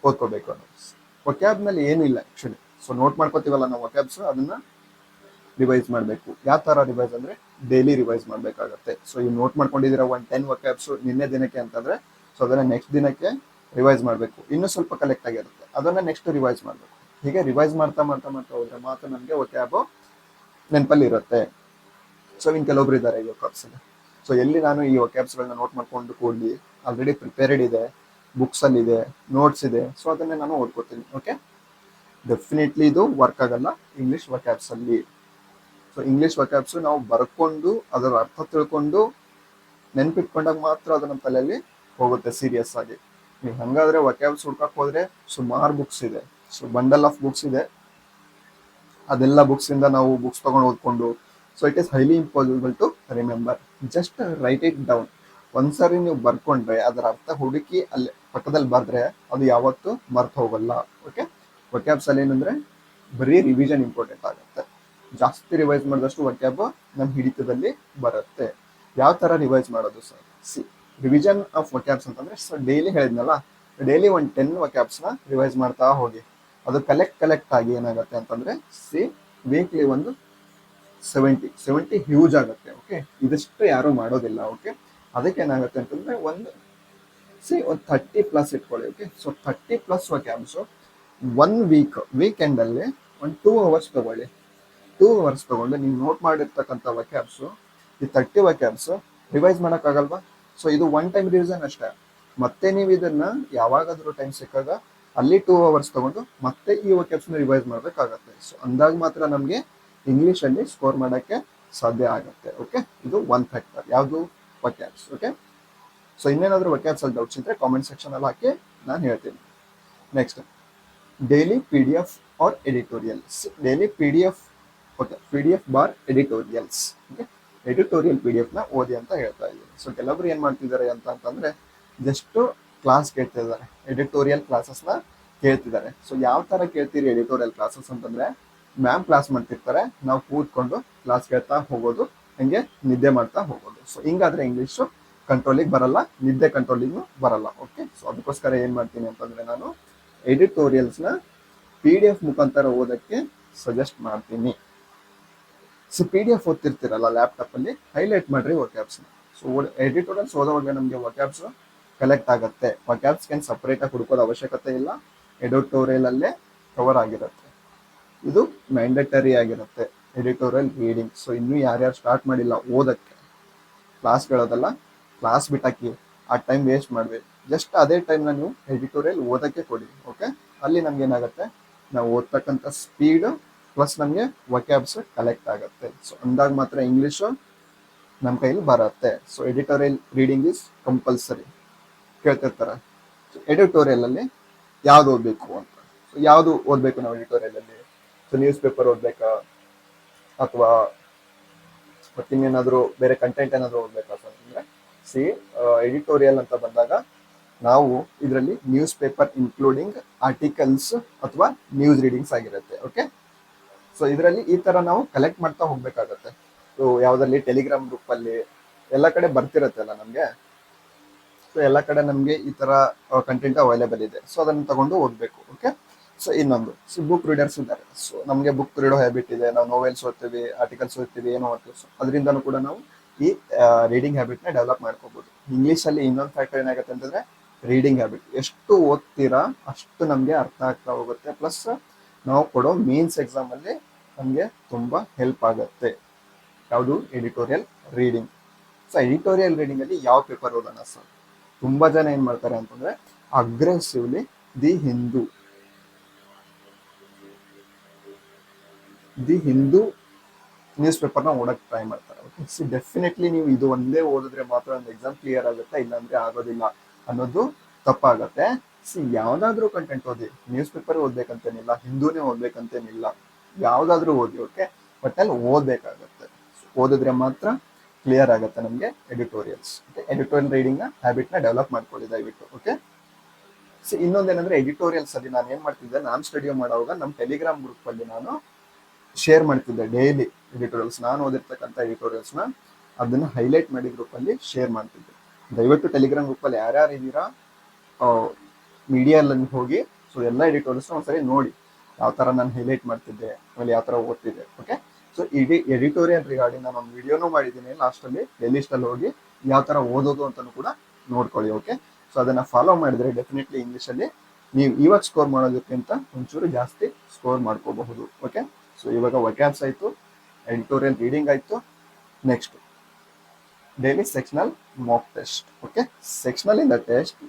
ಓದ್ಕೋಬೇಕು ಅನ್ನೋದು. ವಕ್ಯಾಬ್ನಲ್ಲಿ ಏನೂ ಇಲ್ಲ ಆ್ಯಕ್ಚುಲಿ. ಸೊ ನೋಟ್ ಮಾಡ್ಕೋತೀವಲ್ಲ ನಾವು ವಕ್ಯಾಬ್ಸ್, ಅದನ್ನು ರಿವೈಸ್ ಮಾಡಬೇಕು. ಯಾವ ಥರ ರಿವೈಸ್ ಅಂದರೆ ಡೈಲಿ ರಿವೈಸ್ ಮಾಡಬೇಕಾಗತ್ತೆ. ಸೊ ಈ ನೋಟ್ ಮಾಡ್ಕೊಂಡಿದ್ದೀರಾ 10 ವಕ್ಯಾಬ್ಸು ನಿನ್ನೆ ದಿನಕ್ಕೆ ಅಂತಂದರೆ, ಸೊ ಅದನ್ನು ನೆಕ್ಸ್ಟ್ ದಿನಕ್ಕೆ ರಿವೈಸ್ ಮಾಡಬೇಕು. ಇನ್ನೂ ಸ್ವಲ್ಪ ಕಲೆಕ್ಟ್ ಆಗಿರುತ್ತೆ, ಅದನ್ನು ನೆಕ್ಸ್ಟ್ ರಿವೈಸ್ ಮಾಡಬೇಕು. ಹೀಗೆ ರಿವೈಸ್ ಮಾಡ್ತಾ ಹೋದರೆ ಮಾತ್ರ ನಮಗೆ ವಕ್ಯಾಬು ನೆನಪಲ್ಲಿ ಇರುತ್ತೆ. ಸೊ ಇನ್ನು ಕೆಲವೊಬ್ರು ಇದ್ದಾರೆ ಈ ವಕ್ಯಾಬ್ಸಲ್ಲಿ. ಸೊ ಎಲ್ಲಿ ನಾನು ಈ ವಕ್ಯಾಬ್ಸ್ಗಳನ್ನ ನೋಟ್ ಮಾಡ್ಕೊಂಡು ಕೂಡಲಿ, ಆಲ್ರೆಡಿ ಪ್ರಿಪೇರ್ಡ್ ಇದೆ, ಬುಕ್ಸಲ್ಲಿದೆ, ನೋಟ್ಸ್ ಇದೆ, ಸೊ ಅದನ್ನೇ ನಾನು ಓದ್ಕೋತೀನಿ. ಓಕೆ, ಡೆಫಿನೆಟ್ಲಿ ಇದು ವರ್ಕ್ ಆಗಲ್ಲ ಇಂಗ್ಲೀಷ್ ವಕ್ಯಾಬ್ಸಲ್ಲಿ. ಸೊ ಇಂಗ್ಲೀಷ್ ವಕ್ಯಾಬ್ಸು ನಾವು ಬರ್ಕೊಂಡು ಅದರ ಅರ್ಥ ತಿಳ್ಕೊಂಡು ನೆನ್ಪಿಟ್ಕೊಂಡಾಗ ಮಾತ್ರ ಅದು ನಮ್ಮ ತಲೆಯಲ್ಲಿ ಹೋಗುತ್ತೆ ಸೀರಿಯಸ್ ಆಗಿ. ನೀವು ಹಂಗಾದ್ರೆ ವಕ್ಯಾಬ್ಸ್ ಹುಡ್ಕಕ್ಕೆ ಹೋದರೆ ಸುಮಾರು ಬುಕ್ಸ್ ಇದೆ, ಸೊ ಬಂಡಲ್ ಆಫ್ ಬುಕ್ಸ್ ಇದೆ. ಅದೆಲ್ಲ ಬುಕ್ಸಿಂದ ನಾವು ಬುಕ್ಸ್ ತೊಗೊಂಡು ಓದ್ಕೊಂಡು, so it is highly impossible to remember. Just write it down. ಒಂದ್ಸರಿ ನೀವು ಬರ್ಕೊಂಡ್ರೆ ಅದರ ಅರ್ಥ ಹುಡುಕಿ ಅಲ್ಲಿ ಪಕ್ಕದಲ್ಲಿ ಬರ್ದ್ರೆ ಅದು ಯಾವತ್ತೂ ಮರ್ತು ಹೋಗಲ್ಲ. ಓಕೆ, ವಕ್ಯಾಬ್ಸ್ ಅಲ್ಲಿ ಏನಂದ್ರೆ ಬರೀ ರಿವಿಷನ್ ಇಂಪಾರ್ಟೆಂಟ್ ಆಗುತ್ತೆ. ಜಾಸ್ತಿ ರಿವೈಸ್ ಮಾಡಿದಷ್ಟು ವಕ್ಯಾಬ್ ನಮ್ಮ ಹಿಡಿತದಲ್ಲಿ ಬರುತ್ತೆ. ಯಾವ ತರ ರಿವೈಸ್ ಮಾಡೋದು ಸರ್? ಸಿ, ರಿವಿಷನ್ ಆಫ್ ವಕ್ಯಾಬ್ಸ್ ಅಂತಂದ್ರೆ ಡೈಲಿ ಹೇಳಿದ್ನಲ್ಲ, ಡೈಲಿ ಒಂದು 10 ವಕ್ಯಾಬ್ಸ್ ನ ರಿವೈಸ್ ಮಾಡ್ತಾ ಹೋಗಿ. ಅದು ಕಲೆಕ್ಟ್ ಆಗಿ ಏನಾಗುತ್ತೆ ಅಂತಂದ್ರೆ ಸಿ, ವೀಕ್ಲಿ ಒಂದು 70 ಹ್ಯೂಜ್ ಆಗುತ್ತೆ. ಓಕೆ, ಇದಷ್ಟು ಯಾರು ಮಾಡೋದಿಲ್ಲ. ಓಕೆ, ಅದಕ್ಕೆ ಏನಾಗುತ್ತೆ ಅಂತಂದ್ರೆ ಒಂದು 30+ ಇಟ್ಕೊಳ್ಳಿ. ಓಕೆ, ಸೊ 30+ ವಕ್ಯಾಬ್ಸ್ 1 ವೀಕೆಂಡ್ ಅಲ್ಲಿ ಒಂದು 2 ಅವರ್ಸ್ ತಗೊಳ್ಳಿ. 2 ಅವರ್ಸ್ ತಗೊಂಡು ನೀವು ನೋಟ್ ಮಾಡಿರ್ತಕ್ಕಂಥ ವಕ್ಯಾಬ್ಸ್, ಈ 30 ವಕ್ಯಾಬ್ಸ್ ರಿವೈಸ್ ಮಾಡೋಕ್ಕಾಗಲ್ವಾ? ಸೊ ಇದು ಒನ್ ಟೈಮ್ ರಿವಿಷನ್ ಅಷ್ಟೇ. ಮತ್ತೆ ನೀವು ಇದನ್ನ ಯಾವಾಗಾದ್ರೂ ಟೈಮ್ ಸಿಕ್ಕಾಗ ಅಲ್ಲಿ 2 ಅವರ್ಸ್ ತಗೊಂಡು ಮತ್ತೆ ಈ ವಕ್ಯಾಬ್ಸ್ ರಿವೈಸ್ ಮಾಡ್ಬೇಕಾಗತ್ತೆ. ಸೊ ಅಂದಾಗ ಮಾತ್ರ ನಮ್ಗೆ ಇಂಗ್ಲಿಷ್ ಅಲ್ಲಿ ಸ್ಕೋರ್ ಮಾಡಕ್ಕೆ ಸಾಧ್ಯ ಆಗುತ್ತೆ. ಓಕೆ, ಇದು ಒನ್ ಫ್ಯಾಕ್ಟರ್, ಯಾವುದು? ವಕ್ಯಾಬ್ಸ್. ಓಕೆ, ಸೊ ಇನ್ನೇನಾದ್ರೂ ವಕ್ಯಾಬ್ಸ್ ಅಲ್ಲಿ ಡೌಟ್ಸ್ ಇದ್ರೆ ಕಾಮೆಂಟ್ ಸೆಕ್ಷನ್ ಅಲ್ಲಿ ಹಾಕಿ, ನಾನು ಹೇಳ್ತೀನಿ. Next, daily PDF or editorials. Daily PDF, okay, PDF bar editorials. Okay, editorial PDF ನ ಓದಿ ಅಂತ ಹೇಳ್ತಾ ಇದ್ದೀನಿ. ಸೊ ಕೆಲವೊಬ್ರು ಏನ್ ಮಾಡ್ತಿದ್ದಾರೆ ಅಂತಂದ್ರೆ ಜಸ್ಟ್ ಕ್ಲಾಸ್ ಕೇಳ್ತಿದ್ದಾರೆ, ಎಡಿಟೋರಿಯಲ್ ಕ್ಲಾಸಸ್ ನ ಕೇಳ್ತಿದ್ದಾರೆ. ಸೊ ಯಾವ ತರ ಕೇಳ್ತೀರಿ ಎಡಿಟೋರಿಯಲ್ ಕ್ಲಾಸಸ್ ಅಂತಂದ್ರೆ, ಮ್ಯಾಮ್ ಕ್ಲಾಸ್ ಮಾಡ್ತಿರ್ತಾರೆ, ನಾವು ಕೂತ್ಕೊಂಡು ಕ್ಲಾಸ್ ಕೇಳ್ತಾ ಹೋಗೋದು, ಹಂಗೆ ನಿದ್ದೆ ಮಾಡ್ತಾ ಹೋಗೋದು. ಸೊ ಹಿಂಗಾದ್ರೆ ಇಂಗ್ಲಿಷ್ ಕಂಟ್ರೋಲಿಗೆ ಬರಲ್ಲ, ನಿದ್ದೆ ಕಂಟ್ರೋಲಿಗೂ ಬರಲ್ಲ. ಓಕೆ, ಸೊ ಅದಕ್ಕೋಸ್ಕರ ಏನ್ ಮಾಡ್ತೀನಿ ಅಂತಂದ್ರೆ ನಾನು ಎಡಿಟೋರಿಯಲ್ಸ್ ನ PDF ಮುಖಾಂತರ ಓದಕ್ಕೆ ಸಜೆಸ್ಟ್ ಮಾಡ್ತೀನಿ. ಸೊ PDF ಓದ್ತಿರ್ತೀರಲ್ಲ ಲ್ಯಾಪ್ಟಾಪ್ ಅಲ್ಲಿ, ಹೈಲೈಟ್ ಮಾಡ್ರಿ ವಕ್ಯಾಬ್ಸ್ ನ. ಸೊ ಎಡಿಟೋರಿಯಲ್ಸ್ ಓದೋವಾಗ ನಮ್ಗೆ ವಕ್ಯಾಬ್ಸ್ ಕಲೆಕ್ಟ್ ಆಗುತ್ತೆ. ವಕ್ಯಾಬ್ಸ್ ಏನ್ ಸಪರೇಟ್ ಆಗಿ ಹುಡುಕೋದು ಅವಶ್ಯಕತೆ ಇಲ್ಲ, ಎಡಿಟೋರಿಯಲ್ ಅಲ್ಲೇ ಕವರ್ ಆಗಿರುತ್ತೆ. ಇದು ಮ್ಯಾಂಡೇಟರಿ ಆಗಿರುತ್ತೆ ಎಡಿಟೋರಿಯಲ್ ರೀಡಿಂಗ್. ಸೊ ಇನ್ನೂ ಯಾರ್ಯಾರು ಸ್ಟಾರ್ಟ್ ಮಾಡಿಲ್ಲ ಓದಕ್ಕೆ, ಕ್ಲಾಸ್ ಕೇಳೋದಲ್ಲ, ಕ್ಲಾಸ್ ಬಿಟ್ಟಾಕಿ, ಆ ಟೈಮ್ ವೇಸ್ಟ್ ಮಾಡ್ಬೇಕು. ಜಸ್ಟ್ ಅದೇ ಟೈಮ್ನ ನೀವು ಎಡಿಟೋರಿಯಲ್ ಓದಕ್ಕೆ ಕೊಡಿ. ಓಕೆ, ಅಲ್ಲಿ ನಮ್ಗೆ ಏನಾಗುತ್ತೆ, ನಾವು ಓದ್ತಕ್ಕಂಥ ಸ್ಪೀಡ್ ಪ್ಲಸ್ ನಮಗೆ ವಕ್ಯಾಬ್ಸ್ ಕಲೆಕ್ಟ್ ಆಗುತ್ತೆ. ಸೊ ಅಂದಾಗ ಮಾತ್ರ ಇಂಗ್ಲೀಷು ನಮ್ಮ ಕೈಲಿ ಬರುತ್ತೆ. So editorial reading is compulsory. ಕೇಳ್ತಿರ್ತಾರೆ ಎಡಿಟೋರಿಯಲ್ ಅಲ್ಲಿ ಯಾವ್ದು ಓದಬೇಕು ಅಂತ. ಸೊ ಯಾವ್ದು ಓದಬೇಕು ನಾವು ಎಡಿಟೋರಿಯಲ್ ಅಲ್ಲಿ? ಸೊ ನ್ಯೂಸ್ ಪೇಪರ್ ಓದ್ಬೇಕಾ, ಅಥವಾ ಮತ್ತಿನ್ನೇನಾದ್ರೂ ಬೇರೆ ಕಂಟೆಂಟ್ ಏನಾದ್ರು ಓದ್ಬೇಕಾ ಅಂತಂದ್ರೆ, ಸಿ, ಎಡಿಟೋರಿಯಲ್ ಅಂತ ಬಂದಾಗ ನಾವು ಇದರಲ್ಲಿ ನ್ಯೂಸ್ ಪೇಪರ್ ಇನ್ಕ್ಲೂಡಿಂಗ್ ಆರ್ಟಿಕಲ್ಸ್ ಅಥವಾ ನ್ಯೂಸ್ ರೀಡಿಂಗ್ಸ್ ಆಗಿರುತ್ತೆ. ಓಕೆ, ಸೊ ಇದರಲ್ಲಿ ಈ ತರ ನಾವು ಕಲೆಕ್ಟ್ ಮಾಡ್ತಾ ಹೋಗ್ಬೇಕಾಗತ್ತೆ. ಸೊ ಯಾವ್ದ್ರಲ್ಲಿ ಟೆಲಿಗ್ರಾಮ್ ಗ್ರೂಪ್ ಅಲ್ಲಿ ಎಲ್ಲ ಕಡೆ ಬರ್ತಿರತ್ತಲ್ಲ ನಮ್ಗೆ, ಸೊ ಎಲ್ಲ ಕಡೆ ನಮ್ಗೆ ಈ ತರ ಕಂಟೆಂಟ್ ಅವೈಲೇಬಲ್ ಇದೆ. ಸೊ ಅದನ್ನ ತಗೊಂಡು ಓದ್ಬೇಕು. ಓಕೆ, ಸೊ ಇನ್ನೊಂದು, ಬುಕ್ ರೀಡರ್ಸ್ ಇದ್ದಾರೆ. ಸೊ ನಮಗೆ ಬುಕ್ ರೀಡೋ ಹ್ಯಾಬಿಟ್ ಇದೆ, ನಾವು ನೋವೆಲ್ಸ್ ಓದ್ತೀವಿ, ಆರ್ಟಿಕಲ್ಸ್ ಓದ್ತೀವಿ, ಏನೋ ಓದ್ತೀವಿ. ಸೊ ಅದರಿಂದನೂ ಕೂಡ ನಾವು ಈ ರೀಡಿಂಗ್ ಹ್ಯಾಬಿಟ್ ನ ಡೆವಲಪ್ ಮಾಡ್ಕೋಬಹುದು. ಇಂಗ್ಲಿಷ್ ಅಲ್ಲಿ ಇನ್ನೊಂದು ಫ್ಯಾಕ್ಟರ್ ಏನಾಗುತ್ತೆ ಅಂತಂದ್ರೆ ರೀಡಿಂಗ್ ಹ್ಯಾಬಿಟ್. ಎಷ್ಟು ಓದ್ತೀರಾ ಅಷ್ಟು ನಮ್ಗೆ ಅರ್ಥ ಆಗ್ತಾ ಹೋಗುತ್ತೆ. ಪ್ಲಸ್ ನಾವು ಕೊಡೋ ಮೇನ್ಸ್ ಎಕ್ಸಾಮ್ ಅಲ್ಲಿ ನಮ್ಗೆ ತುಂಬಾ ಹೆಲ್ಪ್ ಆಗುತ್ತೆ. ಯಾವುದು? Editorial reading. So editorial reading ಅಲ್ಲಿ ಯಾವ ಪೇಪರ್ ಓದೋಣ ಸರ್? ತುಂಬಾ ಜನ ಏನ್ ಮಾಡ್ತಾರೆ ಅಂತಂದ್ರೆ ಅಗ್ರೆಸಿವ್ಲಿ ದಿ ಹಿಂದೂ ನ್ಯೂಸ್ ಪೇಪರ್ನ ಓಡಕ್ ಟ್ರೈ ಮಾಡ್ತಾರೆ. ಓಕೆ, ಸಿ ಡೆಫಿನೆಟ್ಲಿ ನೀವು ಇದು ಒಂದೇ ಓದಿದ್ರೆ ಮಾತ್ರ ಒಂದು ಎಕ್ಸಾಮ್ ಕ್ಲಿಯರ್ ಆಗುತ್ತೆ, ಇಲ್ಲಾಂದ್ರೆ ಆಗೋದಿಲ್ಲ ಅನ್ನೋದು ತಪ್ಪಾಗತ್ತೆ. ಸಿ, ಯಾವ್ದಾದ್ರೂ ಕಂಟೆಂಟ್ ಓದಿ, ನ್ಯೂಸ್ ಪೇಪರ್ ಓದ್ಬೇಕಂತೇನಿಲ್ಲ, ಹಿಂದೂನೇ ಓದ್ಬೇಕಂತೇನಿಲ್ಲ, ಯಾವ್ದಾದ್ರೂ ಓದಿ. ಓಕೆ, ಬಟ್ ಅಲ್ಲಿ ಓದ್ಬೇಕಾಗತ್ತೆ. ಓದಿದ್ರೆ ಮಾತ್ರ ಕ್ಲಿಯರ್ ಆಗುತ್ತೆ ನಮಗೆ ಎಡಿಟೋರಿಯಲ್ಸ್. ಓಕೆ, ಎಡಿಟೋರಿಯಲ್ ರೀಡಿಂಗ್ ನ ಹ್ಯಾಬಿಟ್ ನ ಡೆವಲಪ್ ಮಾಡ್ಕೊಳ್ಳಿ ದಯವಿಟ್ಟು. ಓಕೆ, ಸೊ ಇನ್ನೊಂದೇನಂದ್ರೆ ಎಡಿಟೋರಿಯಲ್ಸ್ ಅಲ್ಲಿ ನಾನು ಏನ್ ಮಾಡ್ತಿದ್ದೆ, ನಾನು ಸ್ಟಡಿ ಮಾಡುವಾಗ ನಮ್ಮ ಟೆಲಿಗ್ರಾಮ್ ಗ್ರೂಪ್ ಅಲ್ಲಿ ನಾನು ಶೇರ್ ಮಾಡ್ತಿದ್ದೆ ಡೈಲಿ ಎಡಿಟೋರಿಯಲ್ಸ್. ನಾನು ಓದಿರ್ತಕ್ಕಂಥ ಎಡಿಟೋರಿಯಲ್ಸ್ ನ ಅದನ್ನ ಹೈಲೈಟ್ ಮಾಡಿ ಗ್ರೂಪ್ ಅಲ್ಲಿ ಶೇರ್ ಮಾಡ್ತಿದ್ದೆ. ದಯವಿಟ್ಟು ಟೆಲಿಗ್ರಾಮ್ ಗ್ರೂಪ್ ಅಲ್ಲಿ ಯಾರ್ಯಾರು ಇದ್ದೀರಾ ಮೀಡಿಯಲ್ಲಿ ಹೋಗಿ, ಸೊ ಎಲ್ಲ ಎಡಿಟೋರಿಯಲ್ಸ್ ಒಂದ್ಸರಿ ನೋಡಿ ಯಾವ ತರ ನಾನು ಹೈಲೈಟ್ ಮಾಡ್ತಿದ್ದೆ, ಆಮೇಲೆ ಯಾವ ತರ ಓದ್ತಿದ್ದೆ. ಓಕೆ, ಸೊ ಇಡೀ ಎಡಿಟೋರಿಯಲ್ ರಿಗಾರ್ಡಿಂಗ್ ನಾನು ಒಂದು ವಿಡಿಯೋನು ಮಾಡಿದ್ದೀನಿ, ಲಾಸ್ಟ್ ಅಲ್ಲಿ ಪ್ಲೇಲಿಸ್ಟ್ ಅಲ್ಲಿ ಹೋಗಿ ಯಾವ ತರ ಓದೋದು ಅಂತಾನು ಕೂಡ ನೋಡ್ಕೊಳ್ಳಿ. ಓಕೆ, ಸೊ ಅದನ್ನ ಫಾಲೋ ಮಾಡಿದ್ರೆ ಡೆಫಿನೆಟ್ಲಿ ಇಂಗ್ಲಿಷ್ ಅಲ್ಲಿ ನೀವು ಇವಾಗ ಸ್ಕೋರ್ ಮಾಡೋದಕ್ಕಿಂತ ಒಂಚೂರು ಜಾಸ್ತಿ ಸ್ಕೋರ್ ಮಾಡ್ಕೋಬಹುದು. ಓಕೆ, ಸೊ ಇವಾಗ ವಕ್ಯಾಬ್ಸ್ ಆಯ್ತು, ಎಡಿಟೋರಿಯಲ್ ರೀಡಿಂಗ್ ಆಯ್ತು. Next daily sectional mock test. Okay, sectional ಇಂದ test,